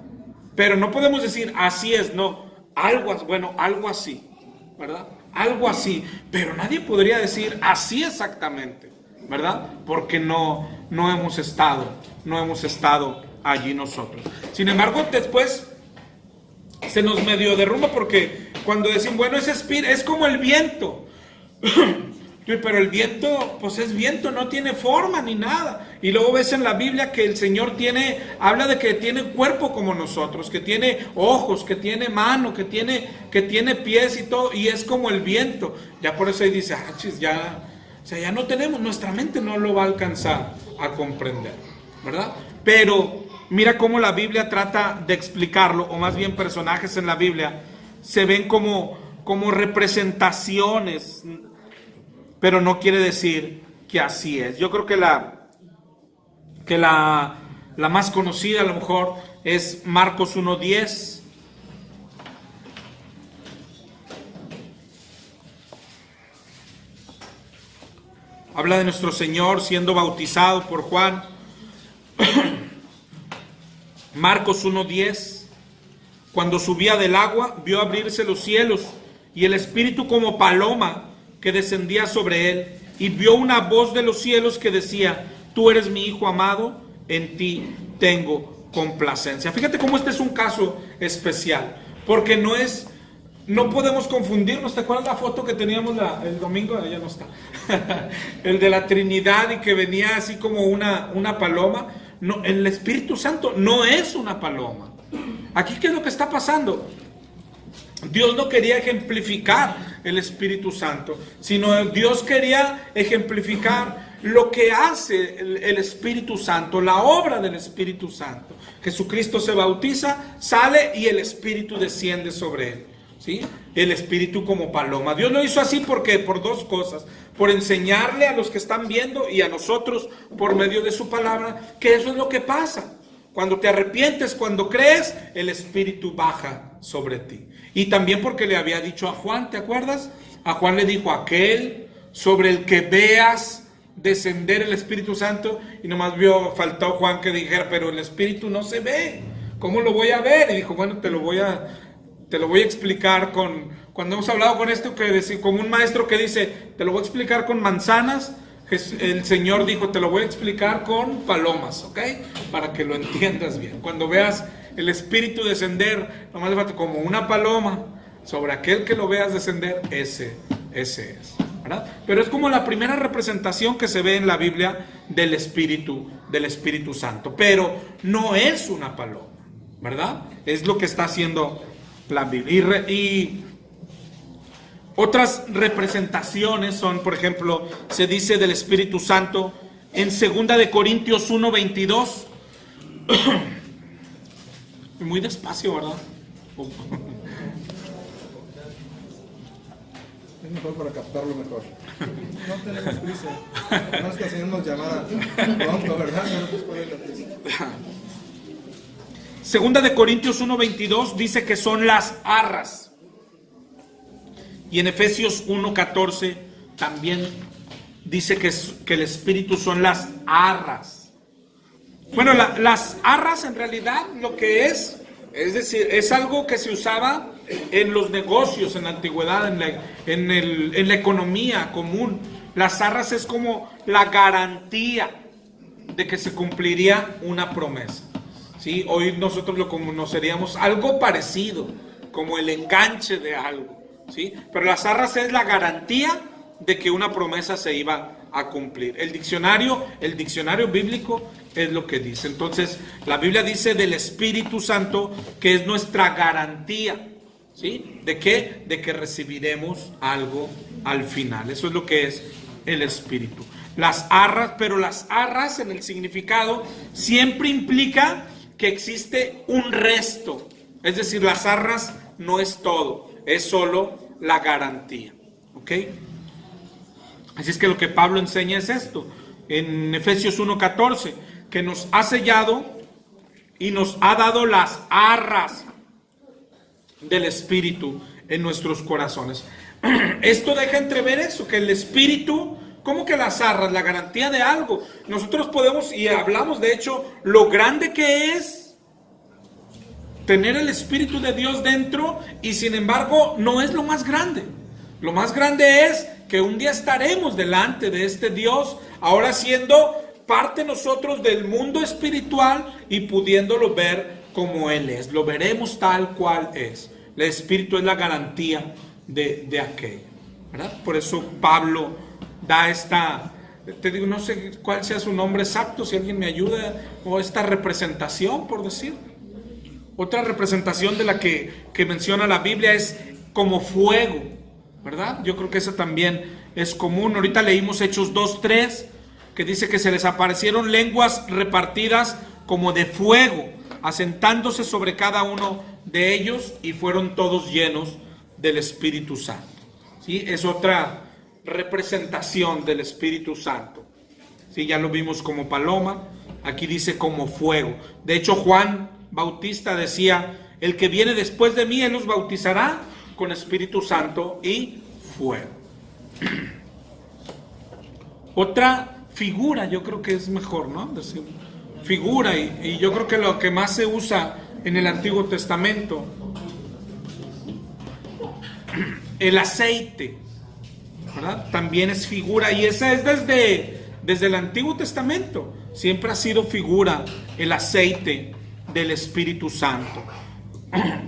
pero no podemos decir así es, no. Algo así, ¿verdad? Algo así, pero nadie podría decir así exactamente, ¿verdad? Porque no hemos estado allí nosotros. Sin embargo, después se nos medio derrumba porque cuando decimos, bueno, es como el viento. Pero el viento, pues es viento, no tiene forma ni nada. Y luego ves en la Biblia que el Señor habla de que tiene cuerpo como nosotros, que tiene ojos, que tiene mano, que tiene pies y todo, y es como el viento. Ya por eso ahí dice, ya no tenemos, nuestra mente no lo va a alcanzar a comprender, ¿verdad? Pero mira cómo la Biblia trata de explicarlo, o más bien personajes en la Biblia se ven como representaciones, pero no quiere decir que así es. Yo creo que la más conocida a lo mejor es Marcos 1:10. Habla de nuestro Señor siendo bautizado por Juan. Marcos 1:10. Cuando subía del agua, vio abrirse los cielos y el Espíritu como paloma que descendía sobre él, y vio una voz de los cielos que decía, tú eres mi Hijo amado, en ti tengo complacencia. Fíjate cómo este es un caso especial, porque no podemos confundirnos. ¿Te acuerdas la foto que teníamos el domingo? Ya no está. El de la Trinidad y que venía así como una paloma. No, el Espíritu Santo no es una paloma. Aquí, ¿qué es lo que está pasando? Dios no quería ejemplificar el Espíritu Santo, sino Dios quería ejemplificar lo que hace el Espíritu Santo, la obra del Espíritu Santo. Jesucristo se bautiza, sale y el Espíritu desciende sobre él, ¿sí? El Espíritu como paloma. Dios lo hizo así porque por dos cosas: por enseñarle a los que están viendo y a nosotros por medio de su palabra que eso es lo que pasa. Cuando te arrepientes, cuando crees, el Espíritu baja sobre ti. Y también porque le había dicho a Juan, ¿te acuerdas? A Juan le dijo, aquel sobre el que veas descender el Espíritu Santo. Y nomás faltó Juan que dijera, pero el Espíritu no se ve, ¿cómo lo voy a ver? Y dijo, bueno, te lo voy a explicar cuando hemos hablado con esto, como un maestro que dice, te lo voy a explicar con manzanas. El Señor dijo, te lo voy a explicar con palomas, ¿ok? Para que lo entiendas bien. Cuando veas el Espíritu descender, nomás le falta como una paloma sobre aquel que lo veas descender, ese es, ¿verdad? Pero es como la primera representación que se ve en la Biblia del Espíritu Santo. Pero no es una paloma, ¿verdad? Es lo que está haciendo la Biblia. Y otras representaciones son, por ejemplo, se dice del Espíritu Santo en 2 de Corintios 1:22. Muy despacio, ¿verdad? Es mejor para captarlo mejor. No tenemos prisa. No es que el Señor nos llamara pronto, ¿verdad? No nos puede la prisa. Segunda de Corintios 1:22 dice que son las arras. Y en Efesios 1:14 también dice que el Espíritu son las arras. Bueno, las arras en realidad lo que es decir, es algo que se usaba en los negocios en la antigüedad, en la economía común. Las arras es como la garantía de que se cumpliría una promesa. ¿Sí? Hoy nosotros lo conoceríamos algo parecido, como el enganche de algo. ¿Sí? Pero las arras es la garantía de que una promesa se iba a cumplir. El diccionario bíblico es lo que dice. Entonces, la Biblia dice del Espíritu Santo que es nuestra garantía. ¿Sí? ¿De qué? De que recibiremos algo al final. Eso es lo que es el Espíritu. Las arras, pero las arras en el significado siempre implica que existe un resto. Es decir, las arras no es todo, es solo la garantía. ¿Ok? Así es que lo que Pablo enseña es esto. En Efesios 1:14, que nos ha sellado y nos ha dado las arras del Espíritu en nuestros corazones. Esto deja entrever eso, que el Espíritu, ¿cómo que las arras? La garantía de algo. Nosotros podemos, y hablamos de hecho, lo grande que es tener el Espíritu de Dios dentro, y sin embargo no es lo más grande. Lo más grande es que un día estaremos delante de este Dios, ahora siendo parte nosotros del mundo espiritual y pudiéndolo ver como Él es. Lo veremos tal cual es. El Espíritu es la garantía de aquello, ¿verdad? Por eso Pablo da esta, te digo, no sé cuál sea su nombre exacto, si alguien me ayuda, o esta representación, por decir. Otra representación de la que menciona la Biblia es como fuego, ¿verdad? Yo creo que esa también es común. Ahorita leímos Hechos 2:3, que dice que se les aparecieron lenguas repartidas como de fuego, asentándose sobre cada uno de ellos, y fueron todos llenos del Espíritu Santo. ¿Sí? Es otra representación del Espíritu Santo. ¿Sí? Ya lo vimos como paloma, aquí dice como fuego. De hecho, Juan Bautista decía: el que viene después de mí, él los bautizará con Espíritu Santo y fuego. Otra figura, yo creo que es mejor, ¿no? Decir figura, y yo creo que lo que más se usa en el Antiguo Testamento, el aceite, ¿verdad? También es figura, y esa es desde el Antiguo Testamento, siempre ha sido figura el aceite del Espíritu Santo.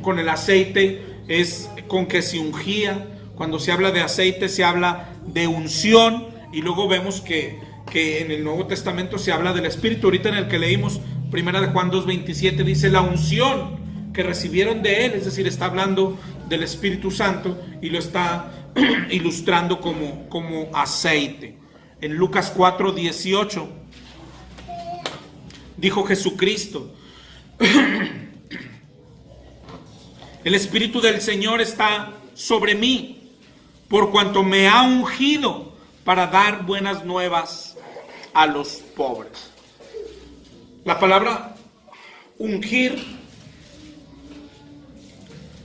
Con el aceite es con que se ungía. Cuando se habla de aceite se habla de unción, y luego vemos que en el Nuevo Testamento se habla del Espíritu. Ahorita en el que leímos, 1 de Juan 2:27, dice la unción que recibieron de Él, es decir, está hablando del Espíritu Santo y lo está ilustrando como aceite. En Lucas 4:18 dijo Jesucristo: el Espíritu del Señor está sobre mí, por cuanto me ha ungido para dar buenas nuevas a los pobres. La palabra ungir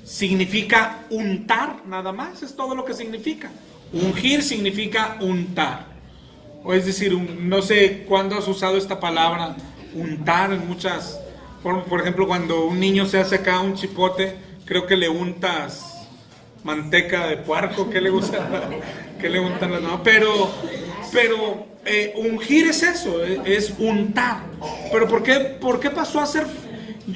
significa untar, nada más, es todo lo que significa. Ungir significa untar. O es decir, no sé cuándo has usado esta palabra, untar, en muchas. Por ejemplo, cuando un niño se hace acá un chipote, creo que le untas manteca de puerco. ¿Qué le gusta? ¿Qué le untan las manos? Pero ungir es eso, es untar. Pero ¿por qué pasó a ser?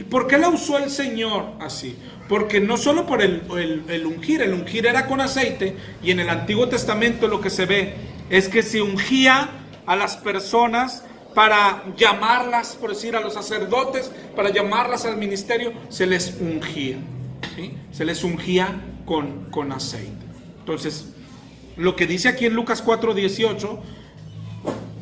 ¿Por qué la usó el Señor así? Porque no solo por el ungir era con aceite, y en el Antiguo Testamento lo que se ve es que se ungía a las personas para llamarlas, por decir, a los sacerdotes, para llamarlas al ministerio, se les ungía, ¿sí? Se les ungía con aceite. Entonces, lo que dice aquí en Lucas 4:18,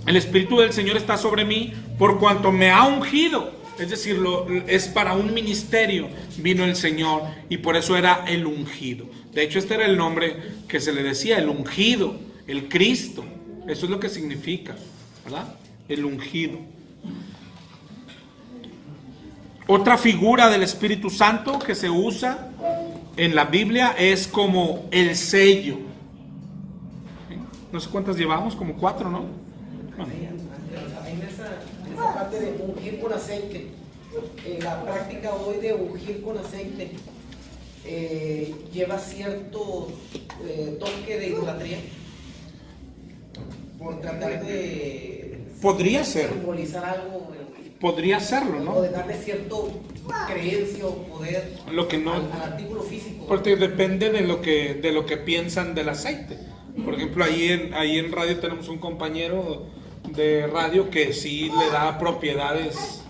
el Espíritu del Señor está sobre mí por cuanto me ha ungido Es decir, es para un ministerio vino el Señor, y por eso era el ungido. De hecho, este era el nombre que se le decía, el ungido, el Cristo. Eso es lo que significa, ¿verdad? El ungido. Otra figura del Espíritu Santo que se usa en la Biblia es como el sello. No sé cuántas llevamos, como 4, ¿no? Bueno. En esa parte de ungir con aceite, la práctica hoy de ungir con aceite lleva cierto toque de idolatría por tratar de Podría ser. simbolizar algo, Podría serlo, o ¿no? de darle cierto creencia o poder Lo que no, al artículo físico. porque depende de lo que piensan del aceite. Por ejemplo, ahí en radio tenemos un compañero de radio que sí le da propiedades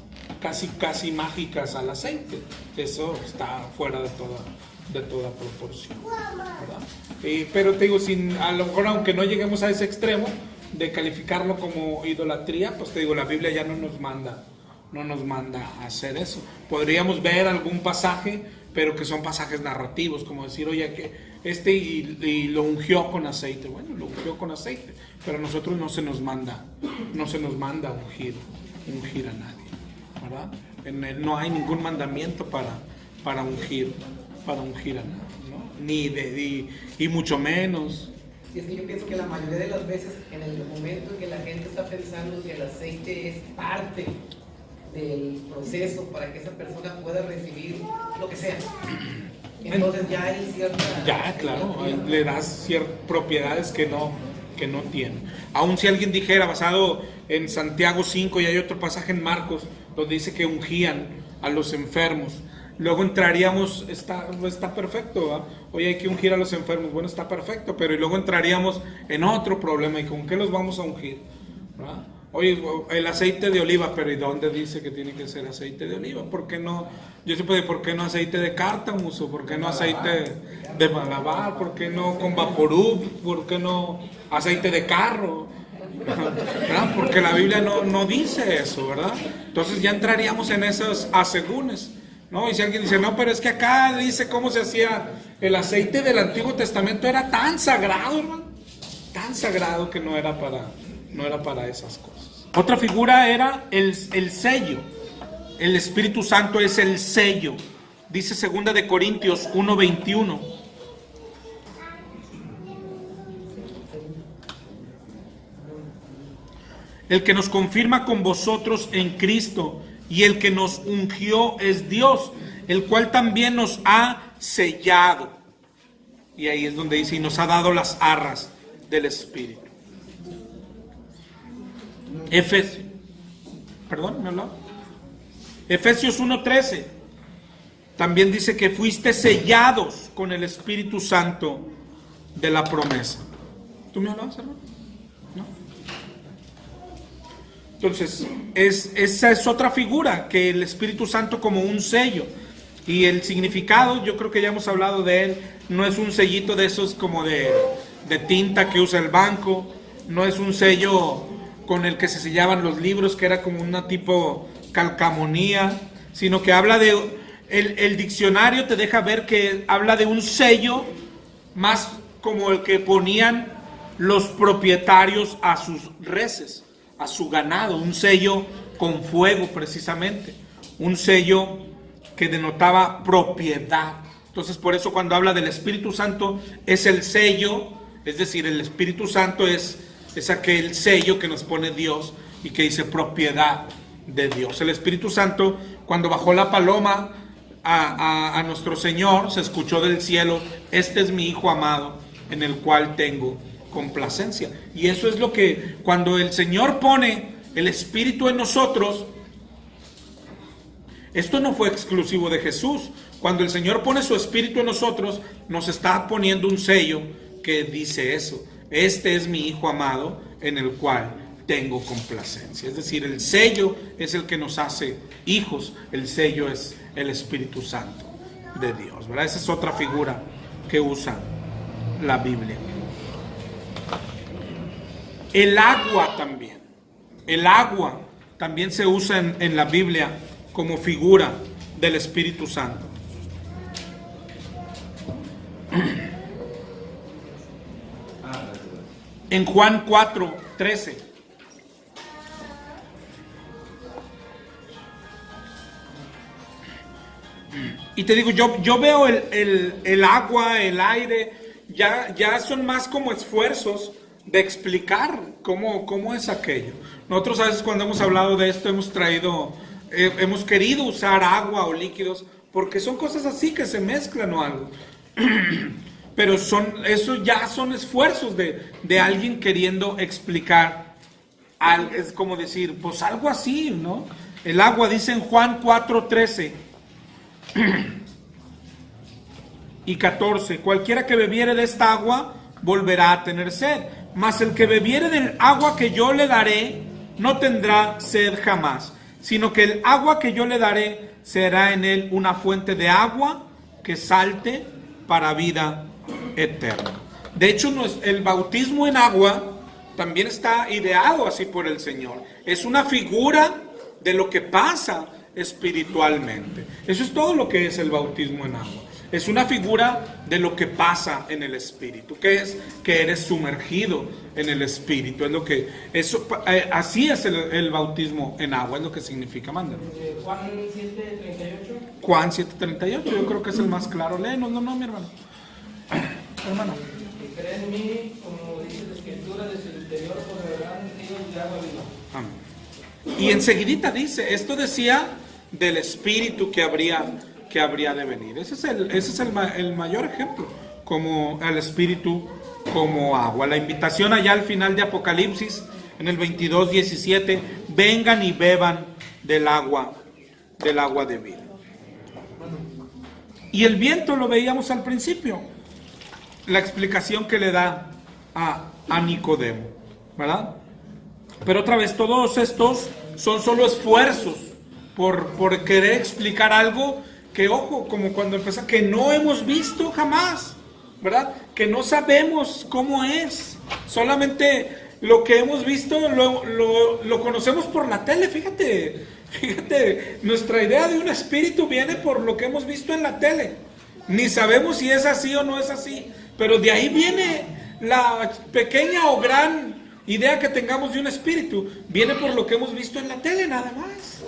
casi mágicas al aceite. Eso está fuera de toda proporción, ¿verdad? Pero te digo, a lo mejor aunque no lleguemos a ese extremo de calificarlo como idolatría, pues te digo, la Biblia ya no nos manda a hacer eso. Podríamos ver algún pasaje, pero que son pasajes narrativos, como decir, oye, que y lo ungió con aceite. Bueno, lo ungió con aceite, pero a nosotros no se nos manda ungir a nadie, ¿verdad? No hay ningún mandamiento para ungir a nadie, ¿no? Y mucho menos. Y es que yo pienso que la mayoría de las veces, en el momento en que la gente está pensando que el aceite es parte del proceso para que esa persona pueda recibir lo que sea, entonces ya hay cierta... Ya, claro, le das ciertas propiedades que no tiene. Aun si alguien dijera, basado en Santiago 5, y hay otro pasaje en Marcos, donde dice que ungían a los enfermos, luego entraríamos, está perfecto, ¿verdad? Oye, hay que ungir a los enfermos, bueno, está perfecto, pero y luego entraríamos en otro problema, ¿y con qué los vamos a ungir? ¿Verdad? Oye, el aceite de oliva, pero ¿y dónde dice que tiene que ser aceite de oliva? ¿Por qué no? Yo siempre digo, ¿por qué no aceite de cártamus? ¿O por qué no aceite de malabar? ¿Por qué no con vaporub? ¿Por qué no aceite de carro? ¿Verdad? Porque la Biblia no dice eso, ¿verdad? Entonces ya entraríamos en esos asegúnes, ¿no? Y si alguien dice, no, pero es que acá dice cómo se hacía el aceite del Antiguo Testamento, era tan sagrado, hermano, tan sagrado que no era para esas cosas. Otra figura era el sello. El Espíritu Santo es el sello. Dice 2 de Corintios 1:21. El que nos confirma con vosotros en Cristo y el que nos ungió es Dios, el cual también nos ha sellado. Y ahí es donde dice, y nos ha dado las arras del Espíritu. Efesios 1:13 también dice que fuiste sellados con el Espíritu Santo de la promesa. ¿Tú me hablabas, hermano? ¿No? Entonces, esa es otra figura, que el Espíritu Santo como un sello. Y el significado, yo creo que ya hemos hablado de él, no es un sellito de esos como de tinta que usa el banco, no es un sello con el que se sellaban los libros, que era como una tipo calcamonía, sino que habla de, el diccionario te deja ver que habla de un sello más como el que ponían los propietarios a sus reses, a su ganado, un sello con fuego precisamente, un sello que denotaba propiedad. Entonces por eso cuando habla del Espíritu Santo es el sello, es decir, el Espíritu Santo es aquel sello que nos pone Dios y que dice propiedad de Dios. El Espíritu Santo, cuando bajó la paloma a nuestro Señor, se escuchó del cielo, este es mi Hijo amado, en el cual tengo complacencia. Y eso es lo que, cuando el Señor pone el Espíritu en nosotros, esto no fue exclusivo de Jesús. Cuando el Señor pone su Espíritu en nosotros, nos está poniendo un sello que dice eso. Este es mi Hijo amado, en el cual tengo complacencia. Es decir, el sello es el que nos hace hijos. El sello es el Espíritu Santo de Dios, ¿verdad? Esa es otra figura que usa la Biblia. El agua también. El agua también se usa en la Biblia como figura del Espíritu Santo. En Juan 4:13. Y te digo, yo veo el agua, el aire, ya son más como esfuerzos de explicar cómo es aquello. Nosotros a veces cuando hemos hablado de esto hemos querido usar agua o líquidos porque son cosas así que se mezclan o algo. Pero eso ya son esfuerzos de alguien queriendo explicar algo. Es como decir, pues algo así, ¿no? El agua dice en Juan 4:13 y 14: cualquiera que bebiere de esta agua volverá a tener sed, mas el que bebiere del agua que yo le daré no tendrá sed jamás, sino que el agua que yo le daré será en él una fuente de agua que salte para vida eterna. De hecho, el bautismo en agua también está ideado así por el Señor. Es una figura de lo que pasa espiritualmente. Eso es todo lo que es el bautismo en agua. Es una figura de lo que pasa en el Espíritu, que es que eres sumergido en el Espíritu. Es lo que así es el bautismo en agua, es lo que significa. Manda. Juan 7:38. Juan 7:38, yo creo que es el más claro. Léenos, no, mi hermano. Hermano. Que cree en mí, como dice la Escritura, de su interior correrán ríos de agua viva. Amén. Y enseguidita dice, esto decía del Espíritu que habría de venir. Ese es el mayor ejemplo, como el Espíritu como agua. La invitación allá al final de Apocalipsis, en el 22:17, vengan y beban del agua de vida. Y el viento lo veíamos al principio, la explicación que le da a Nicodemo, ¿verdad? Pero otra vez, todos estos son solo esfuerzos por querer explicar algo que, ojo, como cuando empieza, que no hemos visto jamás, ¿verdad? Que no sabemos cómo es. Solamente lo que hemos visto lo conocemos por la tele. Fíjate, nuestra idea de un espíritu viene por lo que hemos visto en la tele. Ni sabemos si es así o no es así, pero de ahí viene la pequeña o gran idea que tengamos de un espíritu. Viene por lo que hemos visto en la tele, nada más,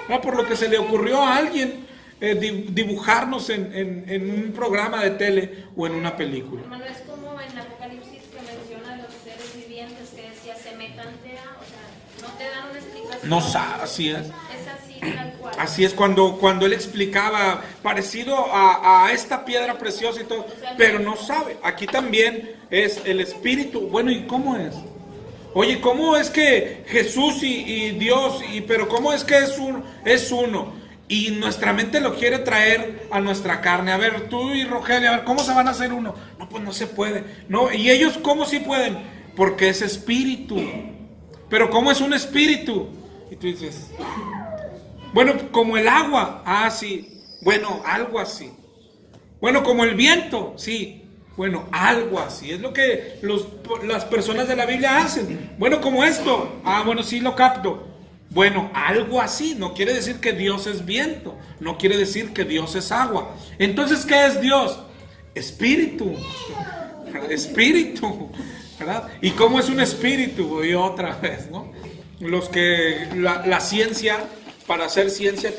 ¿no? Por lo que se le ocurrió a alguien dibujarnos en un programa de tele o en una película. Hermano, es como en Apocalipsis que menciona los seres vivientes que decía semejante a, o sea, no te dan una explicación. No sabe, así es. Es así, tal cual. Así es, cuando él explicaba, parecido a esta piedra preciosa y todo, pero no sabe. Aquí también es el espíritu. Bueno, ¿y cómo es? Oye, ¿cómo es que Jesús y Dios, pero cómo es que es uno? Y nuestra mente lo quiere traer a nuestra carne. A ver, tú y Rogelio, a ver, ¿cómo se van a hacer uno? No, pues no se puede. No, ¿y ellos cómo sí pueden? Porque es espíritu. Pero ¿cómo es un espíritu? Y tú dices, bueno, como el agua. Ah, sí. Bueno, algo así. Bueno, como el viento. Sí. Bueno, algo así. Es lo que las personas de la Biblia hacen. Bueno, como esto. Ah, bueno, sí lo capto. Bueno, algo así. No quiere decir que Dios es viento. No quiere decir que Dios es agua. Entonces, ¿qué es Dios? Espíritu. Espíritu, ¿verdad? ¿Y cómo es un espíritu? Y otra vez, ¿no? La ciencia, para hacer ciencia,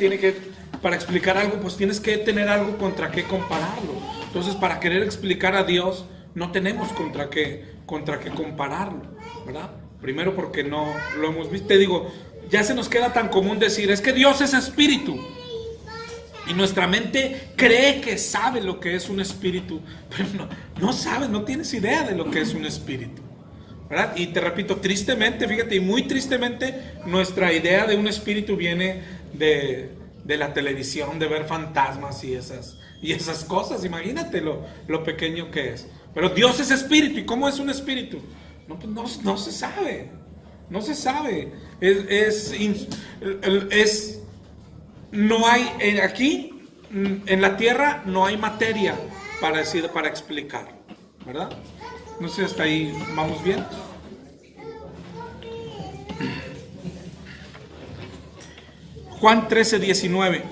para explicar algo, pues tienes que tener algo contra qué compararlo. Entonces, para querer explicar a Dios, no tenemos contra qué compararlo, ¿verdad? Primero porque no lo hemos visto. Te digo, ya se nos queda tan común decir, es que Dios es espíritu. Y nuestra mente cree que sabe lo que es un espíritu, pero no sabe, no tienes idea de lo que es un espíritu, ¿verdad? Y te repito, tristemente, fíjate, y muy tristemente, nuestra idea de un espíritu viene de la televisión, de ver fantasmas y esas cosas. Imagínate lo pequeño que es. Pero Dios es espíritu. ¿Y cómo es un espíritu? No, pues no se sabe. No se sabe. No hay aquí en la tierra no hay materia para explicar, ¿verdad? No sé, hasta ahí vamos bien. Juan 13:19.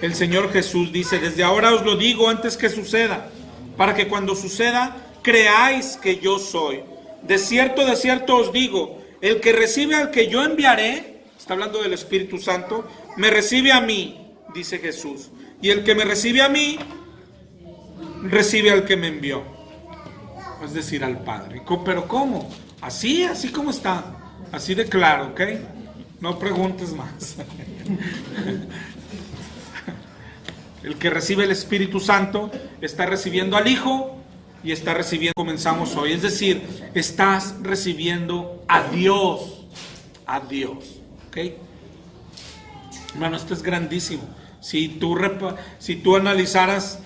El Señor Jesús dice: desde ahora os lo digo antes que suceda, para que cuando suceda creáis que yo soy. De cierto os digo, el que recibe al que yo enviaré, está hablando del Espíritu Santo, me recibe a mí, dice Jesús. Y el que me recibe a mí, recibe al que me envió. Es decir, al Padre. ¿Pero cómo? Así como está. Así de claro, ¿ok? No preguntes más. El que recibe el Espíritu Santo está recibiendo al Hijo y está recibiendo, comenzamos hoy. Es decir, estás recibiendo a Dios. A Dios. ¿Ok? Hermano, esto es grandísimo. Si tú analizaras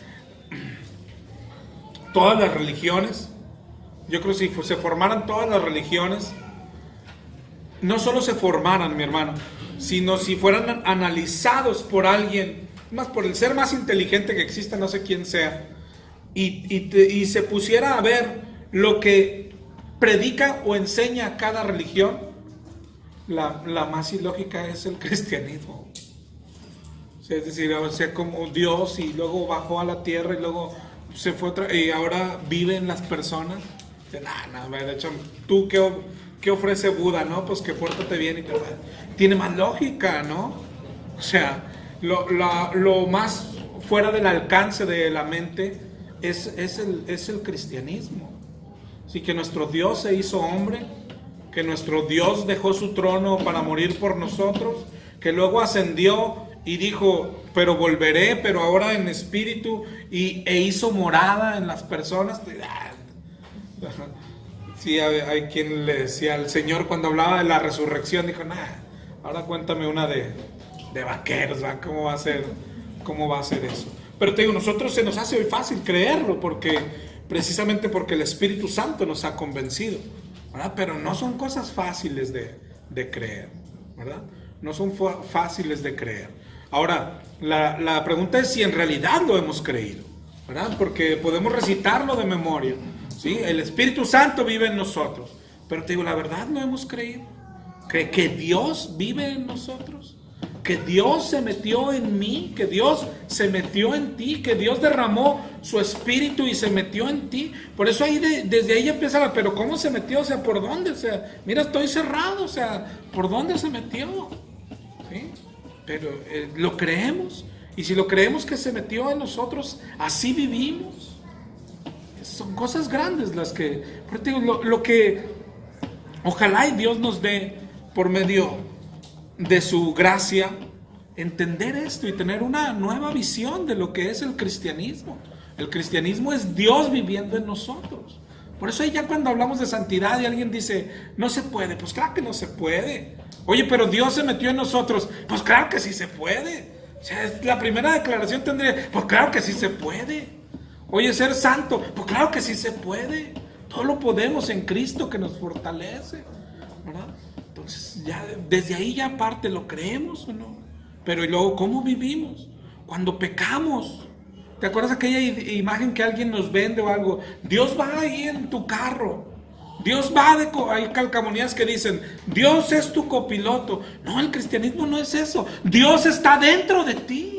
todas las religiones, yo creo que si se formaran todas las religiones, no solo se formaran, mi hermano, sino si fueran analizados por alguien, más por el ser más inteligente que exista, no sé quién sea, y se pusiera a ver lo que predica o enseña cada religión, la más ilógica es el cristianismo. Es decir, o sea, como Dios y luego bajó a la tierra y luego se fue y ahora vive en las personas. De hecho, ¿tú qué ofrece Buda? No, pues que pórtate bien y te va. Tiene más lógica, ¿no? O sea, lo más fuera del alcance de la mente es el cristianismo. Así que nuestro Dios se hizo hombre, que nuestro Dios dejó su trono para morir por nosotros, que luego ascendió y dijo, pero volveré, pero ahora en espíritu, e hizo morada en las personas. Sí, hay quien le decía al Señor cuando hablaba de la resurrección, dijo, ahora cuéntame una de vaqueros, ¿verdad? ¿Cómo va a ser eso? Pero te digo, nosotros se nos hace hoy fácil creerlo, precisamente porque el Espíritu Santo nos ha convencido, ¿verdad? Pero no son cosas fáciles de creer, ¿verdad? No son fáciles de creer. Ahora, la pregunta es si en realidad lo hemos creído, ¿verdad? Porque podemos recitarlo de memoria, ¿sí? El Espíritu Santo vive en nosotros, pero te digo, ¿la verdad lo hemos creído? ¿Que Dios vive en nosotros? ¿Que Dios se metió en mí? ¿Que Dios se metió en ti? ¿Que Dios derramó su Espíritu y se metió en ti? Por eso desde ahí empieza pero ¿cómo se metió? O sea, ¿por dónde? O sea, mira, estoy cerrado, o sea, ¿por dónde se metió? ¿Sí? Pero lo creemos, y si lo creemos que se metió en nosotros, así vivimos. Son cosas grandes las que, pero te digo, lo que ojalá y Dios nos dé por medio de su gracia, entender esto y tener una nueva visión de lo que es el cristianismo. El cristianismo es Dios viviendo en nosotros. Por eso ahí ya cuando hablamos de santidad y alguien dice, no se puede, pues claro que no se puede. Oye, pero Dios se metió en nosotros, pues claro que sí se puede. O sea, la primera declaración tendría, pues claro que sí se puede. Oye, ser santo, pues claro que sí se puede. Todo lo podemos en Cristo que nos fortalece, ¿verdad? Entonces, ya desde ahí ya aparte, ¿lo creemos o no? Pero y luego, ¿cómo vivimos? Cuando pecamos. ¿Te acuerdas aquella imagen que alguien nos vende o algo? Dios va ahí en tu carro. Dios va hay calcamonías que dicen, Dios es tu copiloto. No, el cristianismo no es eso. Dios está dentro de ti.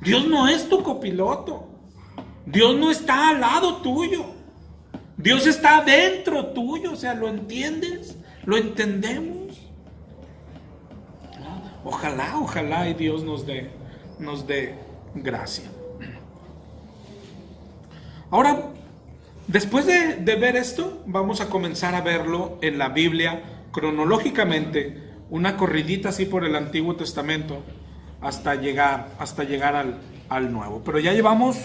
Dios no es tu copiloto. Dios no está al lado tuyo. Dios está dentro tuyo. O sea, ¿lo entiendes? ¿Lo entendemos? Ojalá y Dios nos dé gracia. Ahora, después de ver esto, vamos a comenzar a verlo en la Biblia cronológicamente, una corridita así por el Antiguo Testamento hasta llegar al Nuevo. Pero ya llevamos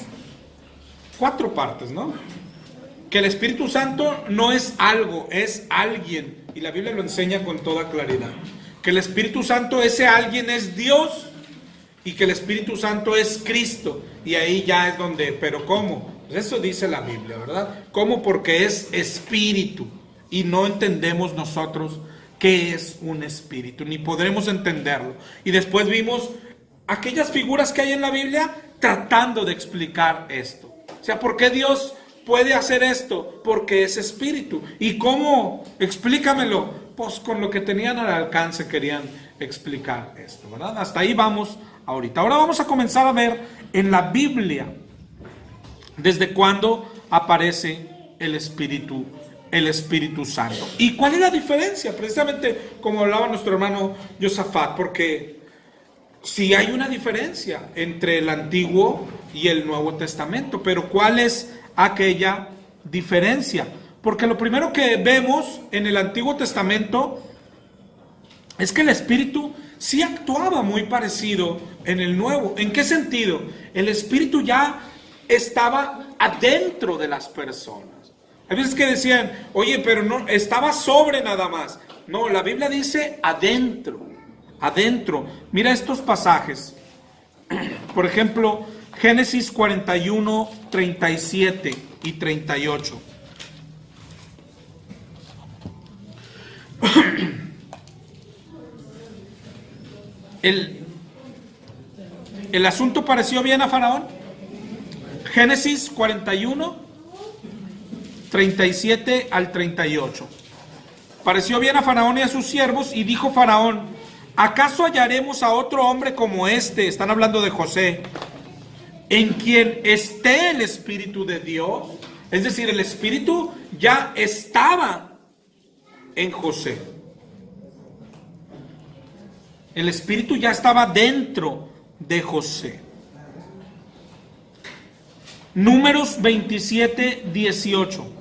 4 partes, ¿no? Que el Espíritu Santo no es algo, es alguien, y la Biblia lo enseña con toda claridad. Que el Espíritu Santo, ese alguien es Dios, y que el Espíritu Santo es Cristo, y ahí ya es donde, pero ¿cómo? Pues eso dice la Biblia, ¿verdad? ¿Cómo? Porque es espíritu, y no entendemos nosotros qué es un espíritu, ni podremos entenderlo. Y después vimos aquellas figuras que hay en la Biblia tratando de explicar esto. O sea, ¿por qué Dios puede hacer esto? Porque es espíritu. ¿Y cómo? Explícamelo. pues con lo que tenían al alcance querían explicar esto, ¿verdad? Hasta ahí vamos ahorita. Ahora vamos a comenzar a ver en la Biblia desde cuándo aparece el Espíritu Santo. ¿Y cuál es la diferencia? Precisamente como hablaba nuestro hermano Josafat, porque sí hay una diferencia entre el Antiguo y el Nuevo Testamento, pero ¿cuál es aquella diferencia? Porque lo primero que vemos en el Antiguo Testamento es que el Espíritu sí actuaba muy parecido en el Nuevo. ¿En qué sentido? El Espíritu ya estaba adentro de las personas. Hay veces que decían, oye, pero no, estaba sobre nada más. No, la Biblia dice adentro, adentro. Mira estos pasajes. Por ejemplo, Génesis 41, 37 y 38. El asunto pareció bien a Faraón. Génesis 41, 37 al 38. Pareció bien a Faraón y a sus siervos, y dijo Faraón: ¿acaso hallaremos a otro hombre como este? Están hablando de José, en quien esté el Espíritu de Dios. Es decir, el Espíritu ya estaba en José. El Espíritu ya estaba dentro de José. Números 27, 18.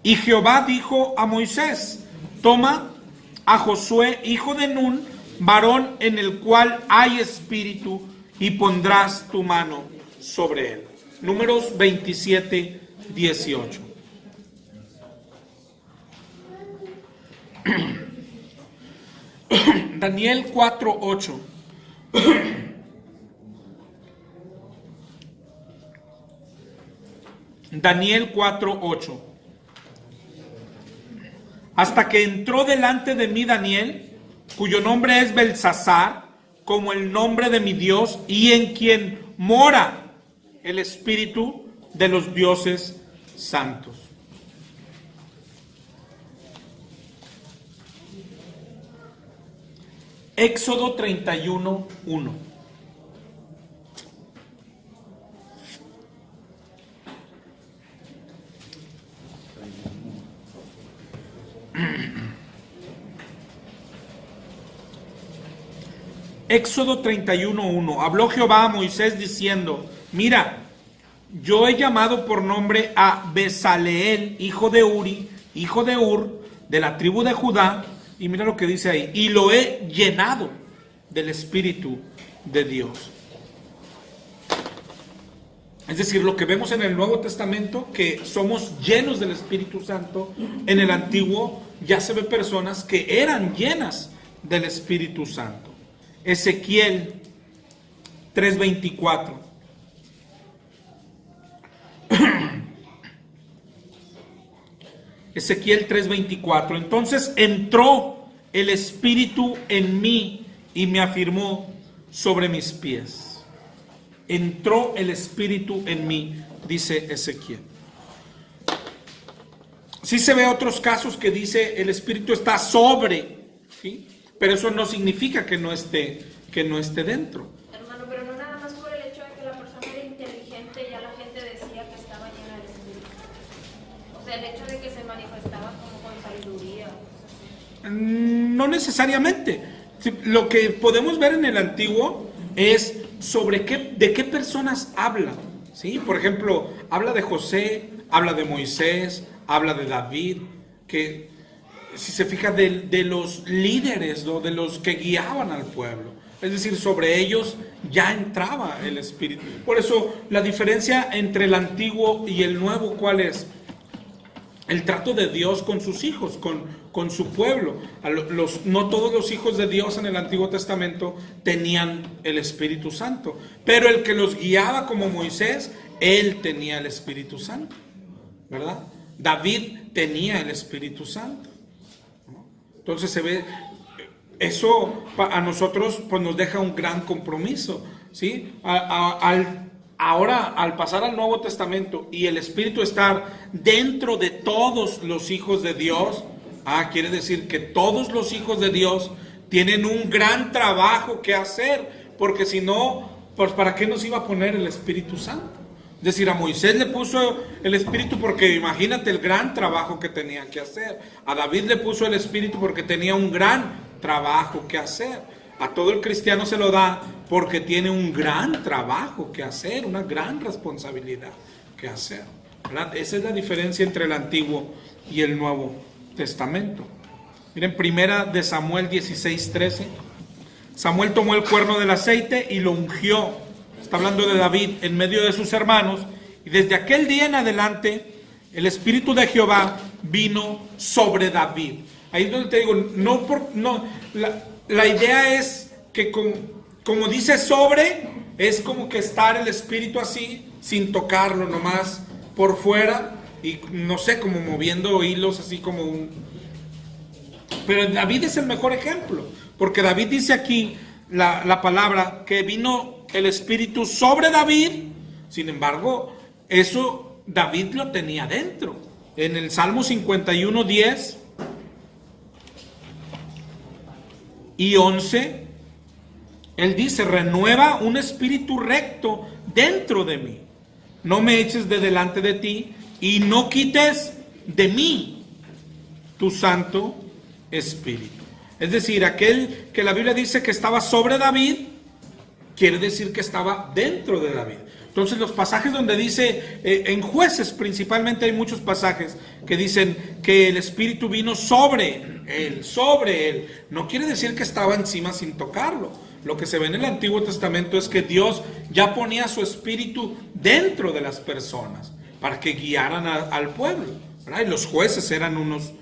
Y Jehová dijo a Moisés: toma a Josué, hijo de Nun, varón en el cual hay espíritu, y pondrás tu mano sobre él. Números 27, 18. Daniel 4, 8. Daniel 4, 8. Hasta que entró delante de mí Daniel, cuyo nombre es Belsasar, como el nombre de mi Dios, y en quien mora el Espíritu de los dioses santos. Éxodo 31, 1. Éxodo 31, 1. Habló Jehová a Moisés diciendo: mira, yo he llamado por nombre a Bezaleel, hijo de Uri, hijo de Ur, de la tribu de Judá. Y mira lo que dice ahí: y lo he llenado del Espíritu de Dios. Es decir, lo que vemos en el Nuevo Testamento, que somos llenos del Espíritu Santo, en el Antiguo ya se ve personas que eran llenas del Espíritu Santo. Ezequiel 3:24. Ezequiel 3:24. Entonces entró el Espíritu en mí y me afirmó sobre mis pies. Entró el Espíritu en mí, dice Ezequiel. Sí se ve otros casos que dice el Espíritu está sobre, ¿sí? Pero eso no significa que no esté dentro. Hermano, pero no nada más por el hecho de que la persona era inteligente, ya la gente decía que estaba llena del Espíritu. O sea, el hecho de que se manifestaba como con sabiduría. No necesariamente. Lo que podemos ver en el Antiguo es de qué personas habla. ¿Sí? Por ejemplo, habla de José, habla de Moisés, habla de David, que si se fija de los líderes, ¿no? De los que guiaban al pueblo. Es decir, sobre ellos ya entraba el Espíritu. Por eso la diferencia entre el Antiguo y el Nuevo, ¿cuál es? El trato de Dios con sus hijos, con su pueblo. No todos los hijos de Dios en el Antiguo Testamento tenían el Espíritu Santo, pero el que los guiaba como Moisés, él tenía el Espíritu Santo, ¿verdad? David tenía el Espíritu Santo. Entonces se ve, eso a nosotros pues nos deja un gran compromiso, ¿sí? Al ahora al pasar al Nuevo Testamento y el Espíritu estar dentro de todos los hijos de Dios, quiere decir que todos los hijos de Dios tienen un gran trabajo que hacer, porque si no, pues ¿para qué nos iba a poner el Espíritu Santo? Es decir, a Moisés le puso el Espíritu porque imagínate el gran trabajo que tenía que hacer. A David le puso el Espíritu porque tenía un gran trabajo que hacer. A todo el cristiano se lo da porque tiene un gran trabajo que hacer, una gran responsabilidad que hacer, ¿verdad? Esa es la diferencia entre el Antiguo y el Nuevo Testamento. Miren, primera de Samuel 16:13. Samuel tomó el cuerno del aceite y lo ungió. Está hablando de David en medio de sus hermanos. Y desde aquel día en adelante, el Espíritu de Jehová vino sobre David. Ahí es donde te digo, la idea es que como dice sobre, es como que estar el Espíritu así, sin tocarlo, nomás por fuera. Y no sé, como moviendo hilos así como un... Pero David es el mejor ejemplo. Porque David dice aquí la palabra que vino el Espíritu sobre David. Sin embargo, eso David lo tenía dentro. En el Salmo 51:10 y 11, él dice: renueva un espíritu recto dentro de mí. No me eches de delante de ti y no quites de mí tu Santo Espíritu. Es decir, aquel que la Biblia dice que estaba sobre David, quiere decir que estaba dentro de David. Entonces los pasajes donde dice, en Jueces principalmente hay muchos pasajes que dicen que el Espíritu vino sobre él. No quiere decir que estaba encima sin tocarlo. Lo que se ve en el Antiguo Testamento es que Dios ya ponía su Espíritu dentro de las personas para que guiaran al pueblo, ¿verdad? Y los jueces eran unos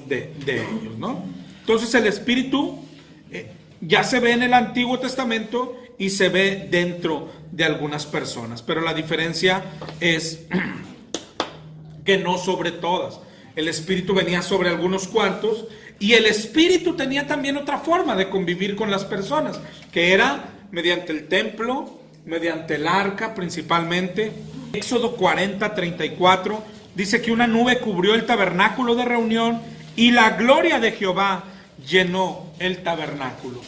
de ellos, ¿no? Entonces el Espíritu ya se ve en el Antiguo Testamento y se ve dentro de algunas personas, pero la diferencia es que no sobre todas. El Espíritu venía sobre algunos cuantos, y el Espíritu tenía también otra forma de convivir con las personas, que era mediante el templo, mediante el arca principalmente. Éxodo 40:34 dice que una nube cubrió el tabernáculo de reunión y la gloria de Jehová llenó el tabernáculo.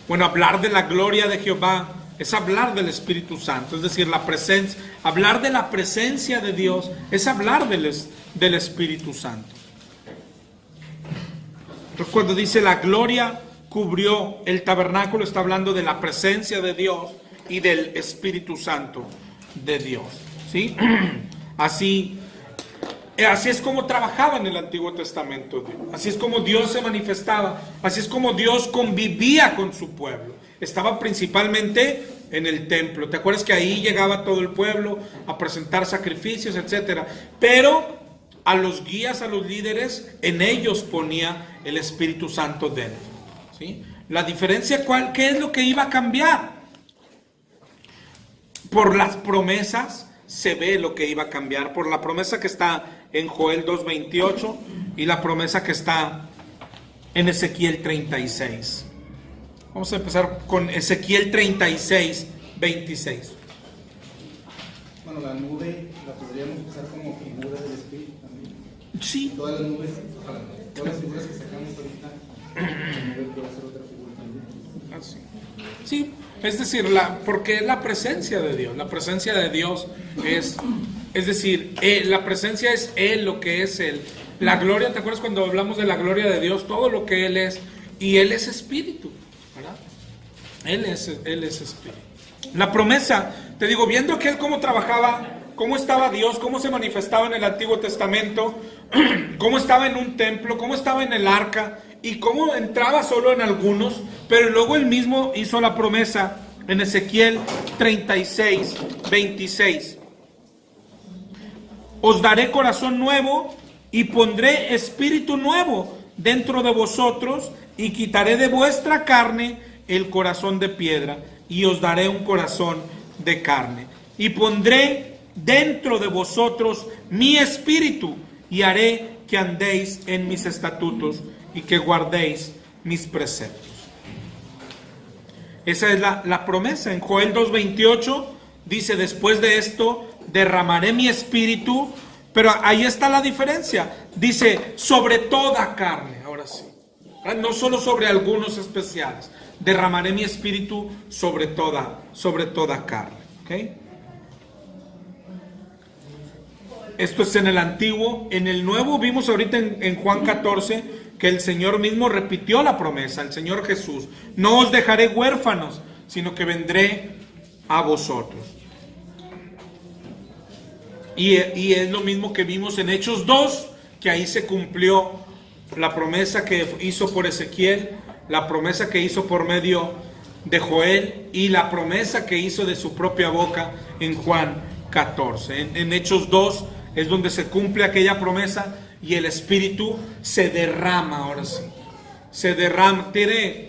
Bueno, hablar de la gloria de Jehová es hablar del Espíritu Santo, es decir, la presencia. Hablar de la presencia de Dios es hablar del Espíritu Santo. Entonces, cuando dice la gloria cubrió el tabernáculo, está hablando de la presencia de Dios y del Espíritu Santo de Dios, ¿sí? Así es como trabajaba en el Antiguo Testamento Dios. Así es como Dios se manifestaba. Así es como Dios convivía con su pueblo. Estaba principalmente en el templo. ¿Te acuerdas que ahí llegaba todo el pueblo a presentar sacrificios, etcétera? Pero a los guías, a los líderes, en ellos ponía el Espíritu Santo dentro, ¿sí? La diferencia, ¿qué es lo que iba a cambiar? Por las promesas se ve lo que iba a cambiar. Por la promesa que está en Joel 2:28 y la promesa que está en Ezequiel 36. Vamos a empezar con Ezequiel 36:26. Bueno, la nube la podríamos usar como figura del Espíritu también. Sí. Todas las nubes, todas las figuras que sacamos ahorita, la nube puede ser otra figura también. Así. Sí, es decir, porque es la presencia de Dios. La presencia de Dios es decir, la presencia es Él, lo que es Él. La gloria, ¿te acuerdas cuando hablamos de la gloria de Dios? Todo lo que Él es, y Él es Espíritu, ¿verdad? Él es Espíritu. La promesa, te digo, viendo aquel cómo trabajaba, cómo estaba Dios, cómo se manifestaba en el Antiguo Testamento, cómo estaba en un templo, cómo estaba en el arca, y cómo entraba solo en algunos, pero luego él mismo hizo la promesa en Ezequiel 36:26. Os daré corazón nuevo y pondré espíritu nuevo dentro de vosotros, y quitaré de vuestra carne el corazón de piedra, y os daré un corazón de carne. Y pondré dentro de vosotros mi espíritu, y haré que andéis en mis estatutos y que guardéis mis preceptos. Esa es la promesa. En Joel 2:28 dice, después de esto derramaré mi espíritu, pero ahí está la diferencia. Dice, sobre toda carne, ahora sí. No solo sobre algunos especiales. Derramaré mi espíritu sobre toda carne. ¿Okay? Esto es en el Antiguo. En el Nuevo vimos ahorita en Juan 14 que el Señor mismo repitió la promesa, el Señor Jesús. No os dejaré huérfanos, sino que vendré a vosotros. Y es lo mismo que vimos en Hechos 2, que ahí se cumplió la promesa que hizo por Ezequiel, la promesa que hizo por medio de Joel y la promesa que hizo de su propia boca en Juan 14. En Hechos 2 es donde se cumple aquella promesa y el Espíritu se derrama, ahora sí. Se derrama, tiene...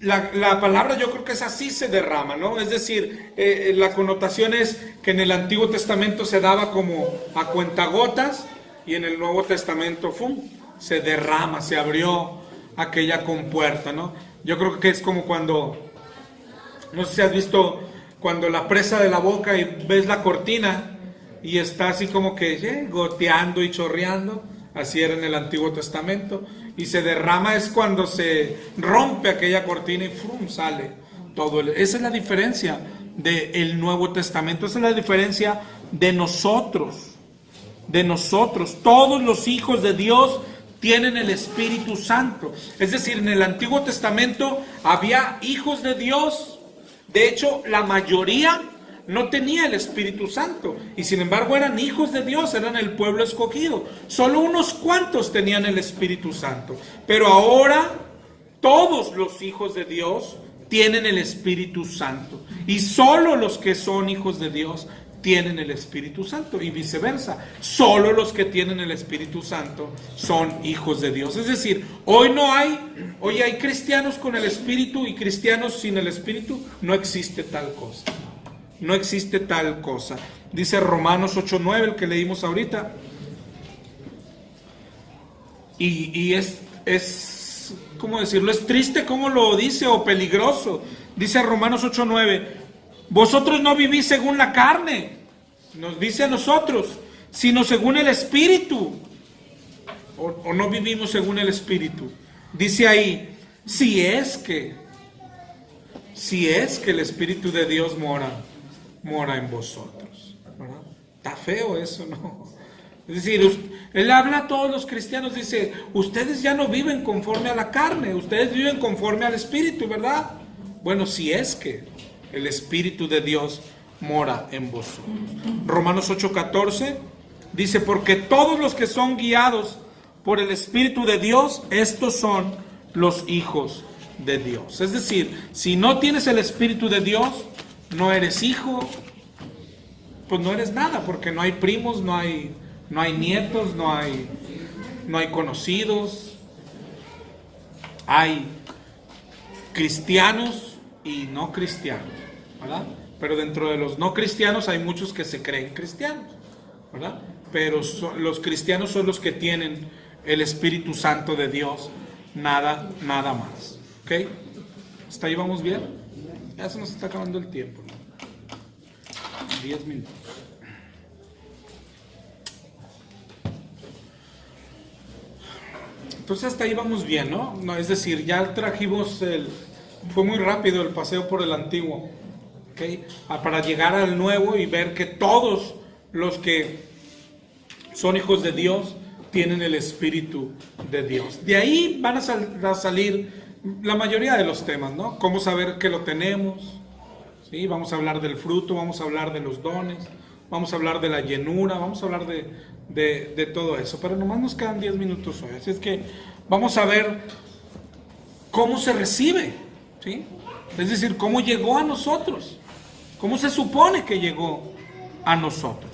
La palabra yo creo que es así, se derrama, ¿no? Es decir, la connotación es que en el Antiguo Testamento se daba como a cuentagotas y en el Nuevo Testamento se derrama, se abrió aquella compuerta, ¿no? Yo creo que es como cuando, no sé si has visto, cuando la presa de la boca y ves la cortina y está así como que goteando y chorreando. Así era en el Antiguo Testamento. Y se derrama es cuando se rompe aquella cortina y sale todo. Esa es la diferencia del Nuevo Testamento. Esa es la diferencia de nosotros. De nosotros. Todos los hijos de Dios tienen el Espíritu Santo. Es decir, en el Antiguo Testamento había hijos de Dios. De hecho, la mayoría no tenía el Espíritu Santo y sin embargo eran hijos de Dios, eran el pueblo escogido. Solo unos cuantos tenían el Espíritu Santo, pero ahora todos los hijos de Dios tienen el Espíritu Santo y solo los que son hijos de Dios tienen el Espíritu Santo y viceversa. Solo los que tienen el Espíritu Santo son hijos de Dios. Es decir, hoy hay cristianos con el Espíritu y cristianos sin el Espíritu. No existe tal cosa. No existe tal cosa. Dice Romanos 8:9, el que leímos ahorita. Y es, ¿cómo decirlo? Es triste cómo lo dice o peligroso. Dice Romanos 8:9, vosotros no vivís según la carne, nos dice a nosotros, sino según el Espíritu. O no vivimos según el Espíritu. Dice ahí, si es que el Espíritu de Dios mora en vosotros, ¿verdad? Está feo eso, ¿no? Es decir, él habla a todos los cristianos, dice, ustedes ya no viven conforme a la carne, ustedes viven conforme al Espíritu, ¿verdad? Bueno, si es que el Espíritu de Dios mora en vosotros. Romanos 8:14 dice, porque todos los que son guiados por el Espíritu de Dios, estos son los hijos de Dios. Es decir, si no tienes el Espíritu de Dios, no eres hijo, pues no eres nada, porque no hay primos, no hay nietos, no hay conocidos, hay cristianos y no cristianos, ¿verdad? Pero dentro de los no cristianos hay muchos que se creen cristianos, ¿verdad? Pero los cristianos son los que tienen el Espíritu Santo de Dios, nada más, ¿ok? ¿Hasta ahí vamos bien? Ya se nos está acabando el tiempo, ¿no? 10 minutos. Entonces hasta ahí vamos bien, ¿no? Es decir, ya trajimos fue muy rápido el paseo por el Antiguo, ¿okay? Para llegar al Nuevo y ver que todos los que son hijos de Dios tienen el Espíritu de Dios. De ahí van a salir la mayoría de los temas, ¿no? Cómo saber que lo tenemos, ¿sí? Vamos a hablar del fruto, vamos a hablar de los dones, vamos a hablar de la llenura, vamos a hablar de todo eso. Pero nomás nos quedan 10 minutos hoy, así es que vamos a ver cómo se recibe, ¿sí? Es decir, cómo llegó a nosotros, cómo se supone que llegó a nosotros.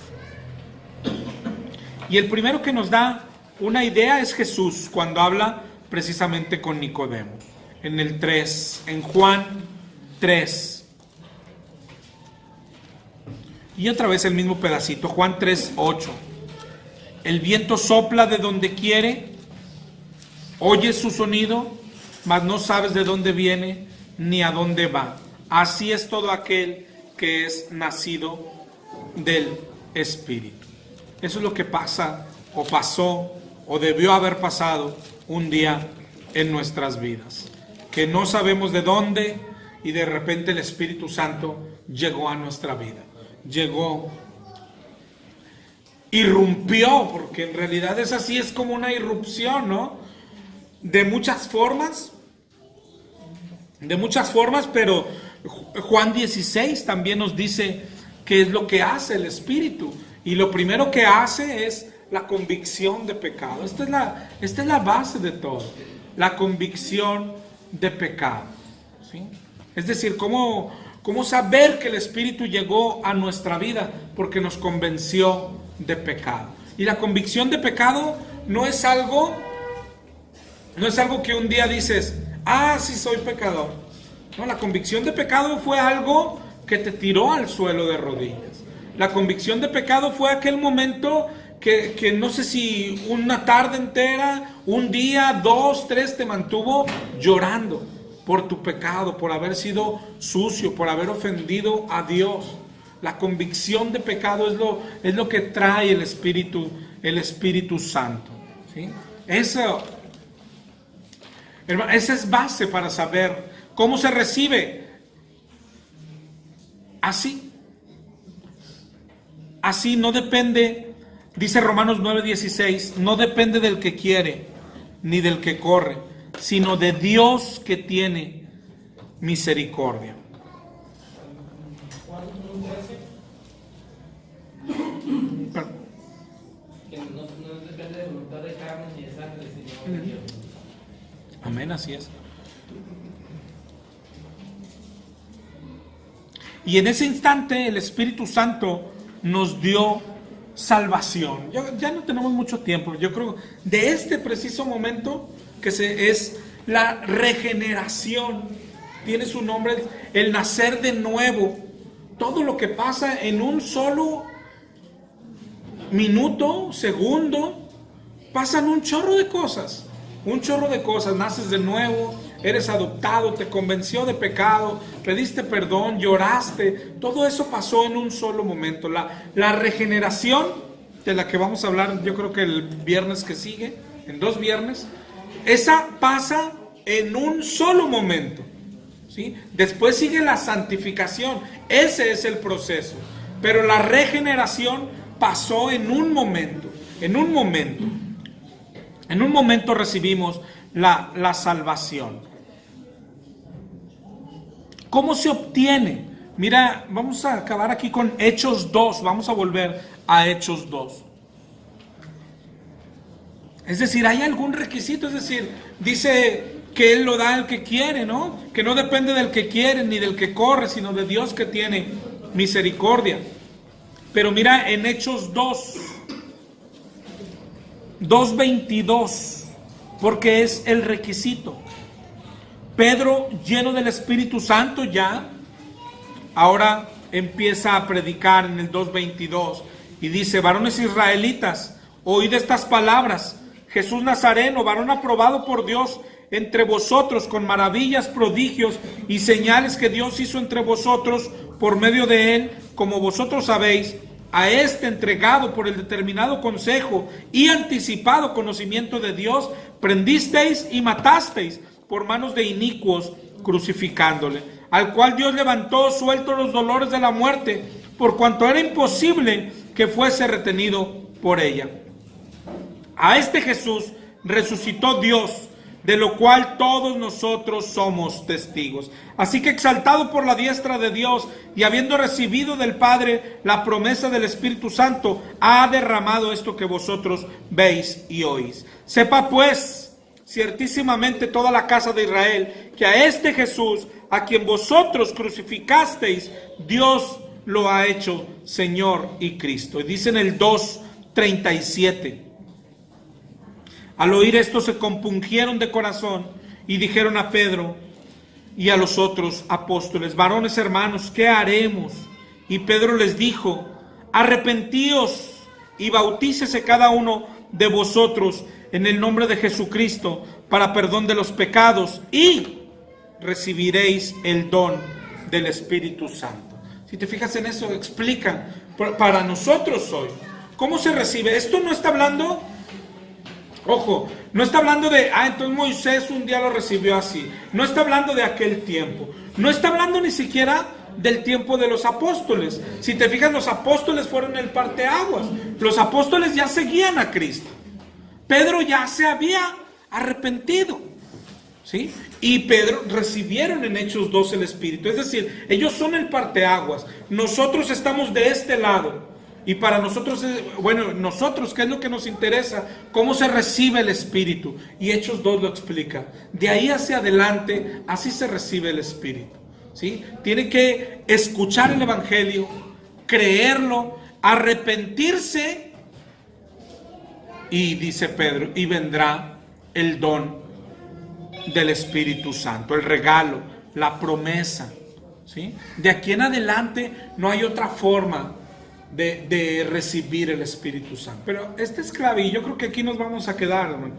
Y el primero que nos da una idea es Jesús, cuando habla precisamente con Nicodemo. En el 3, en Juan 3. Y otra vez el mismo pedacito, Juan 3:8. El viento sopla de donde quiere, oyes su sonido, mas no sabes de dónde viene ni a dónde va. así es todo aquel que es nacido del Espíritu. Eso es lo que pasa, o pasó, o debió haber pasado un día en nuestras vidas. Que no sabemos de dónde y de repente el Espíritu Santo llegó a nuestra vida. Llegó, irrumpió, porque en realidad es así, es como una irrupción, ¿no? De muchas formas, pero Juan 16 también nos dice qué es lo que hace el Espíritu. Y lo primero que hace es la convicción de pecado. Esta es la base de todo, la convicción de pecado, ¿sí? Es decir, ¿cómo saber que el Espíritu llegó a nuestra vida? Porque nos convenció de pecado. Y la convicción de pecado no es algo que un día dices, sí soy pecador. No, la convicción de pecado fue algo que te tiró al suelo de rodillas. La convicción de pecado fue aquel momento que no sé si una tarde entera, un día, 2, 3 te mantuvo llorando por tu pecado, por haber sido sucio, por haber ofendido a Dios. La convicción de pecado es lo que trae el Espíritu Santo, ¿sí? Esa es base para saber cómo se recibe. Así no depende, dice Romanos 9:16, no depende del que quiere ni del que corre, sino de Dios que tiene misericordia. Juan 1:13. Que no depende de voluntad de carne ni de sangre, sino de Dios. Amén, así es. Y en ese instante el Espíritu Santo nos dio salvación. Ya no tenemos mucho tiempo. Yo creo de este preciso momento es la regeneración. Tiene su nombre, el nacer de nuevo. Todo lo que pasa en un solo minuto, segundo, pasan un chorro de cosas. Naces de nuevo, eres adoptado, te convenció de pecado, pediste perdón, lloraste. Todo eso pasó en un solo momento. La regeneración, de la que vamos a hablar yo creo que el viernes que sigue, en 2 viernes, esa pasa en un solo momento, ¿sí? Después sigue la santificación, ese es el proceso. Pero la regeneración pasó en un momento. En un momento recibimos la salvación. ¿Cómo se obtiene? Mira, vamos a acabar aquí con Hechos 2. Vamos a volver a Hechos 2. Es decir, ¿hay algún requisito? Es decir, dice que Él lo da al que quiere, ¿no? Que no depende del que quiere ni del que corre, sino de Dios que tiene misericordia. Pero mira en Hechos 2:22, porque es el requisito. Pedro, lleno del Espíritu Santo ya, ahora empieza a predicar en el 2:22 y dice: varones israelitas, oíd estas palabras. Jesús Nazareno, varón aprobado por Dios entre vosotros, con maravillas, prodigios y señales que Dios hizo entre vosotros por medio de él, como vosotros sabéis, a este entregado por el determinado consejo y anticipado conocimiento de Dios, prendisteis y matasteis por manos de inicuos, crucificándole, al cual Dios levantó suelto los dolores de la muerte, por cuanto era imposible que fuese retenido por ella. A este Jesús resucitó Dios, de lo cual todos nosotros somos testigos. Así que, exaltado por la diestra de Dios y habiendo recibido del Padre la promesa del Espíritu Santo, ha derramado esto que vosotros veis y oís. Sepa pues ciertísimamente toda la casa de Israel que a este Jesús, a quien vosotros crucificasteis, Dios lo ha hecho Señor y Cristo. Y dice en el 2:37: al oír esto se compungieron de corazón y dijeron a Pedro y a los otros apóstoles: varones hermanos, ¿qué haremos? Y Pedro les dijo: arrepentíos y bautícese cada uno de vosotros en el nombre de Jesucristo para perdón de los pecados, y recibiréis el don del Espíritu Santo. Si te fijas en eso, explica para nosotros hoy cómo se recibe. Esto no está hablando, ojo, no está hablando de, entonces Moisés un día lo recibió así. No está hablando de aquel tiempo. No está hablando ni siquiera del tiempo de los apóstoles. Si te fijas, los apóstoles fueron el parteaguas. Los apóstoles ya seguían a Cristo. Pedro ya se había arrepentido, ¿sí? Y Pedro recibieron en Hechos 2 el Espíritu. Es decir, ellos son el parteaguas. Nosotros estamos de este lado. Y para nosotros, nosotros, ¿qué es lo que nos interesa? ¿Cómo se recibe el Espíritu? Y Hechos 2 lo explica. De ahí hacia adelante, así se recibe el Espíritu, ¿sí? Tiene que escuchar el Evangelio, creerlo, arrepentirse, y dice Pedro, y vendrá el don del Espíritu Santo, el regalo, la promesa, ¿sí? De aquí en adelante no hay otra forma de recibir el Espíritu Santo. Pero esta es clave, y yo creo que aquí nos vamos a quedar, hermano.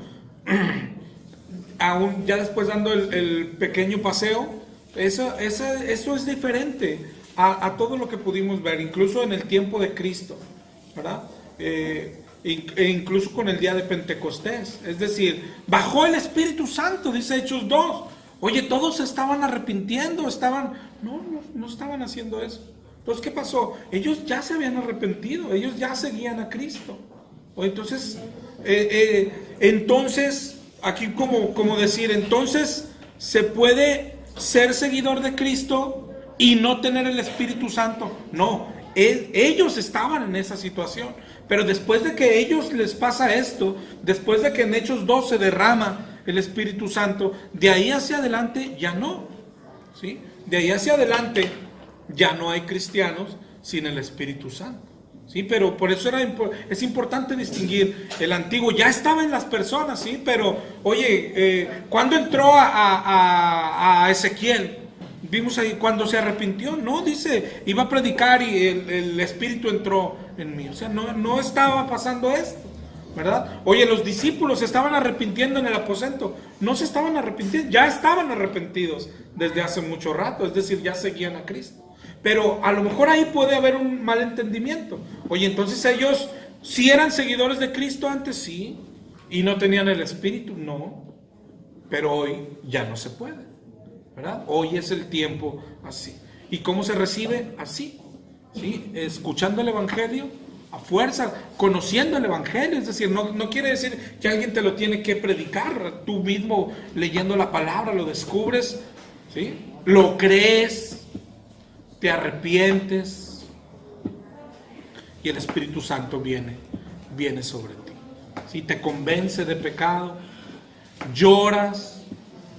Aún ya después dando el pequeño paseo, eso es diferente a todo lo que pudimos ver, incluso en el tiempo de Cristo, ¿verdad? E incluso con el día de Pentecostés. Es decir, bajó el Espíritu Santo, dice Hechos 2. Oye, todos se estaban arrepintiendo, no estaban haciendo eso. Entonces, ¿qué pasó? Ellos ya se habían arrepentido, ellos ya seguían a Cristo. Entonces, aquí como decir, entonces se puede ser seguidor de Cristo y no tener el Espíritu Santo. No, ellos estaban en esa situación. Pero después de que a ellos les pasa esto, después de que en Hechos 2 se derrama el Espíritu Santo, de ahí hacia adelante ya no, ¿sí? De ahí hacia adelante ya no hay cristianos sin el Espíritu Santo, ¿sí? Pero por eso es importante distinguir el antiguo. Ya estaba en las personas, ¿sí? Pero, oye, ¿cuándo entró a Ezequiel? Vimos ahí cuando se arrepintió, no, dice, iba a predicar y el Espíritu entró en mí. O sea, no estaba pasando esto, ¿verdad? Oye, los discípulos se estaban arrepintiendo en el aposento. No se estaban arrepintiendo, ya estaban arrepentidos desde hace mucho rato, es decir, ya seguían a Cristo. Pero a lo mejor ahí puede haber un malentendimiento. Oye, entonces ellos sí eran seguidores de Cristo antes, sí, y no tenían el Espíritu, no. Pero hoy ya no se puede, ¿verdad? Hoy es el tiempo así. ¿Y cómo se recibe? Así, ¿sí? Escuchando el Evangelio a fuerza, conociendo el Evangelio. Es decir, no quiere decir que alguien te lo tiene que predicar. Tú mismo leyendo la palabra lo descubres, ¿sí? Lo crees, te arrepientes y el Espíritu Santo viene sobre ti, ¿sí? Te convence de pecado, lloras,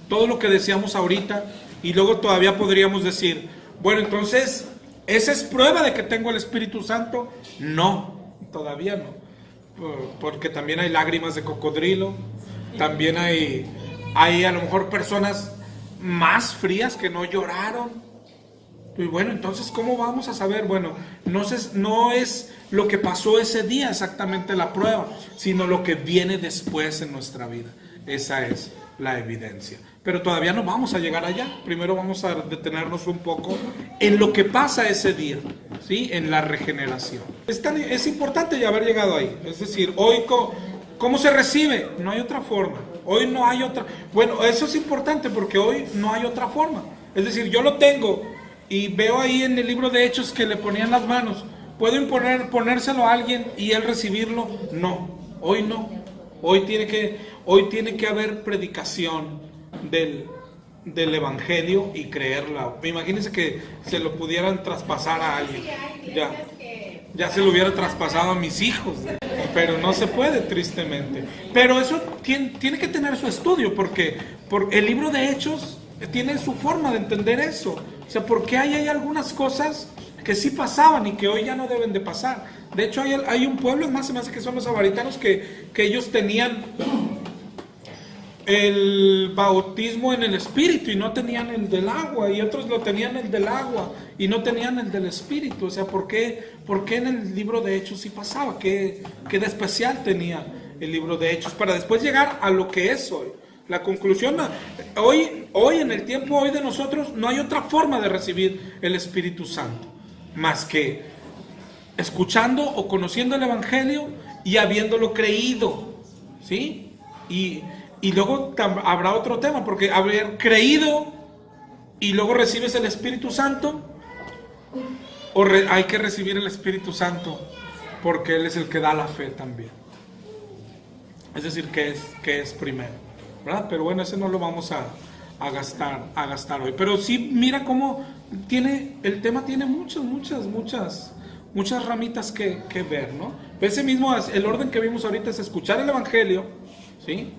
todo lo que decíamos ahorita, y luego todavía podríamos decir, bueno, entonces, ¿esa es prueba de que tengo el Espíritu Santo? No, todavía no, porque también hay lágrimas de cocodrilo, también hay a lo mejor personas más frías que no lloraron. Y bueno, entonces, ¿cómo vamos a saber? Bueno, no es lo que pasó ese día exactamente la prueba, sino lo que viene después en nuestra vida. Esa es la evidencia. Pero todavía no vamos a llegar allá. Primero vamos a detenernos un poco en lo que pasa ese día, ¿sí? En la regeneración. Es importante ya haber llegado ahí. Es decir, hoy, ¿cómo se recibe? No hay otra forma. Hoy no hay otra. Bueno, eso es importante porque hoy no hay otra forma. Es decir, yo lo tengo y veo ahí en el libro de Hechos que le ponían las manos. ¿Puedo ponérselo a alguien y él recibirlo? No, hoy no. Hoy tiene que haber predicación del Evangelio y creerla. Imagínense que se lo pudieran traspasar a alguien. Ya se lo hubiera traspasado a mis hijos, pero no se puede, tristemente. Pero eso tiene que tener su estudio, porque el libro de Hechos tiene su forma de entender eso. O sea, porque hay algunas cosas que sí pasaban y que hoy ya no deben de pasar. De hecho, hay un pueblo, más se me hace que son los samaritanos, que ellos tenían el bautismo en el Espíritu y no tenían el del agua, y otros lo tenían el del agua y no tenían el del Espíritu. O sea, ¿por qué en el libro de Hechos sí pasaba? ¿Qué de especial tenía el libro de Hechos? Para después llegar a lo que es hoy. La conclusión, hoy en el tiempo hoy de nosotros, no hay otra forma de recibir el Espíritu Santo, más que escuchando o conociendo el Evangelio y habiéndolo creído, ¿sí? Y luego habrá otro tema, porque haber creído y luego recibes el Espíritu Santo, o hay que recibir el Espíritu Santo porque Él es el que da la fe también. Es decir, que es primero, ¿verdad? Pero bueno, ese no lo vamos a gastar hoy. Pero sí, mira cómo el tema tiene muchas ramitas que ver, ¿no? Ese mismo, el orden que vimos ahorita es escuchar el Evangelio, ¿sí?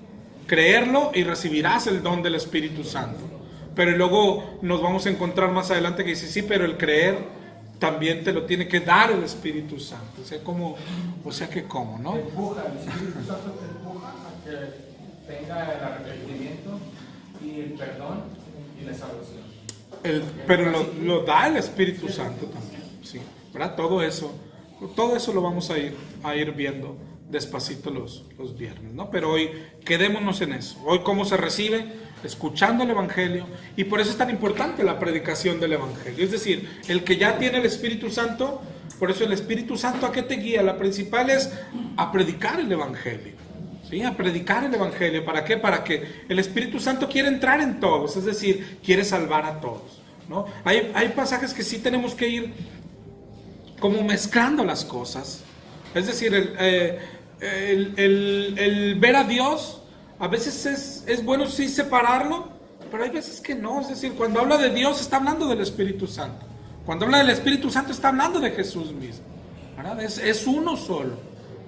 Creerlo y recibirás el don del Espíritu Santo. Pero luego nos vamos a encontrar más adelante que dice, sí, pero el creer también te lo tiene que dar el Espíritu Santo. O sea que cómo, ¿no? El Espíritu Santo te empuja a que tenga el arrepentimiento y el perdón y la salvación. Pero lo da el Espíritu Santo también, sí, ¿verdad? Todo eso lo vamos a ir viendo despacito los viernes, ¿no? Pero hoy quedémonos en eso. Hoy cómo se recibe, escuchando el Evangelio, y por eso es tan importante la predicación del Evangelio. Es decir, el que ya tiene el Espíritu Santo, por eso el Espíritu Santo, ¿a qué te guía? La principal es a predicar el Evangelio, ¿sí? A predicar el Evangelio. ¿Para qué? Para que el Espíritu Santo quiere entrar en todos, es decir, quiere salvar a todos, ¿no? Hay pasajes que sí tenemos que ir como mezclando las cosas. Es decir, el ver a Dios, a veces es bueno sí separarlo, pero hay veces que no. Es decir, cuando habla de Dios está hablando del Espíritu Santo. Cuando habla del Espíritu Santo está hablando de Jesús mismo, ¿verdad? Es uno solo,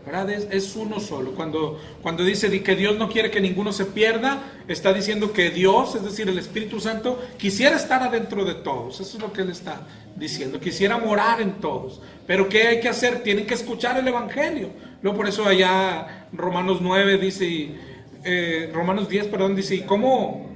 ¿verdad? Es uno solo. Cuando dice que Dios no quiere que ninguno se pierda, está diciendo que Dios, es decir, el Espíritu Santo, quisiera estar adentro de todos. Eso es lo que Él está diciendo. Quisiera morar en todos. Pero ¿qué hay que hacer? Tienen que escuchar el Evangelio. Luego por eso allá Romanos 9 dice, Romanos 10, perdón, dice, ¿y cómo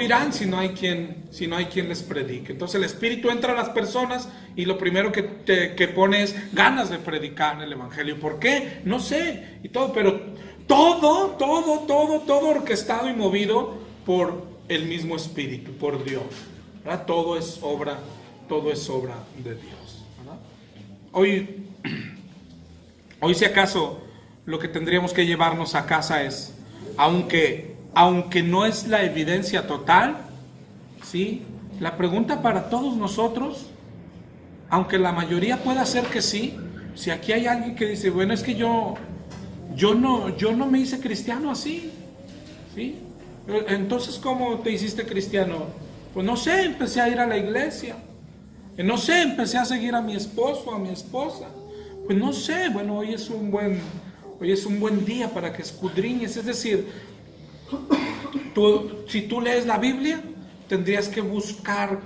irán si no hay quien les predique? Entonces el Espíritu entra a las personas y lo primero que pone es ganas de predicar el Evangelio. ¿Por qué? No sé, y todo, pero todo orquestado y movido por el mismo Espíritu, por Dios, ¿verdad? Todo es obra de Dios, ¿verdad? Hoy si acaso lo que tendríamos que llevarnos a casa es, aunque no es la evidencia total, ¿sí? La pregunta para todos nosotros, aunque la mayoría pueda ser que sí, si aquí hay alguien que dice, bueno, es que yo no me hice cristiano así, ¿sí? Entonces, ¿cómo te hiciste cristiano? Pues no sé, empecé a ir a la iglesia, no sé, empecé a seguir a mi esposo, a mi esposa, pues no sé, bueno, hoy es un buen día para que escudriñes. Es decir, si tú lees la Biblia, tendrías que buscar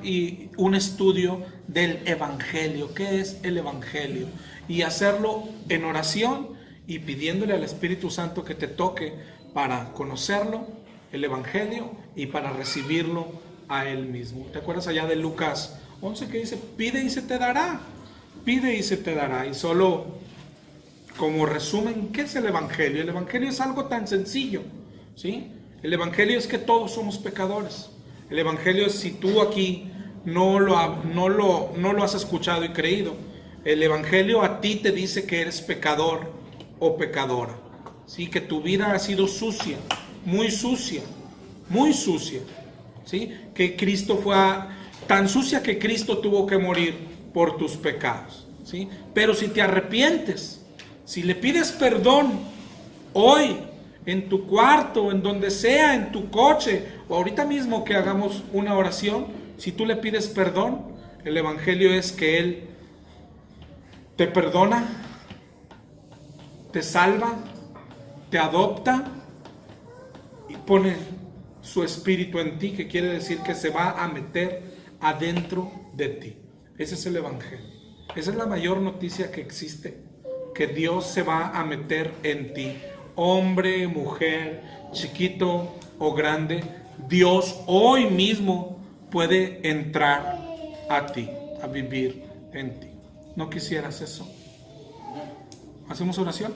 un estudio del Evangelio. ¿Qué es el Evangelio? Y hacerlo en oración y pidiéndole al Espíritu Santo que te toque para conocerlo, el Evangelio, y para recibirlo a Él mismo. ¿Te acuerdas allá de Lucas 11 que dice, pide y se te dará? Pide y se te dará. Y solo como resumen, ¿qué es el Evangelio? El Evangelio es algo tan sencillo, ¿sí? El Evangelio es que todos somos pecadores. El Evangelio es, si tú aquí no lo has escuchado y creído, el Evangelio a ti te dice que eres pecador o pecadora, ¿sí? Que tu vida ha sido sucia, muy sucia, ¿sí? Que Cristo fue tan sucia que Cristo tuvo que morir por tus pecados, ¿sí? Pero si te arrepientes, si le pides perdón hoy, en tu cuarto, en donde sea, en tu coche, o ahorita mismo que hagamos una oración, si tú le pides perdón, el Evangelio es que Él te perdona, te salva, te adopta y pone su Espíritu en ti, que quiere decir que se va a meter adentro de ti. Ese es el Evangelio. Esa es la mayor noticia que existe, que Dios se va a meter en ti. Hombre, mujer, chiquito o grande, Dios hoy mismo puede entrar a ti, a vivir en ti. ¿No quisieras eso? ¿Hacemos oración?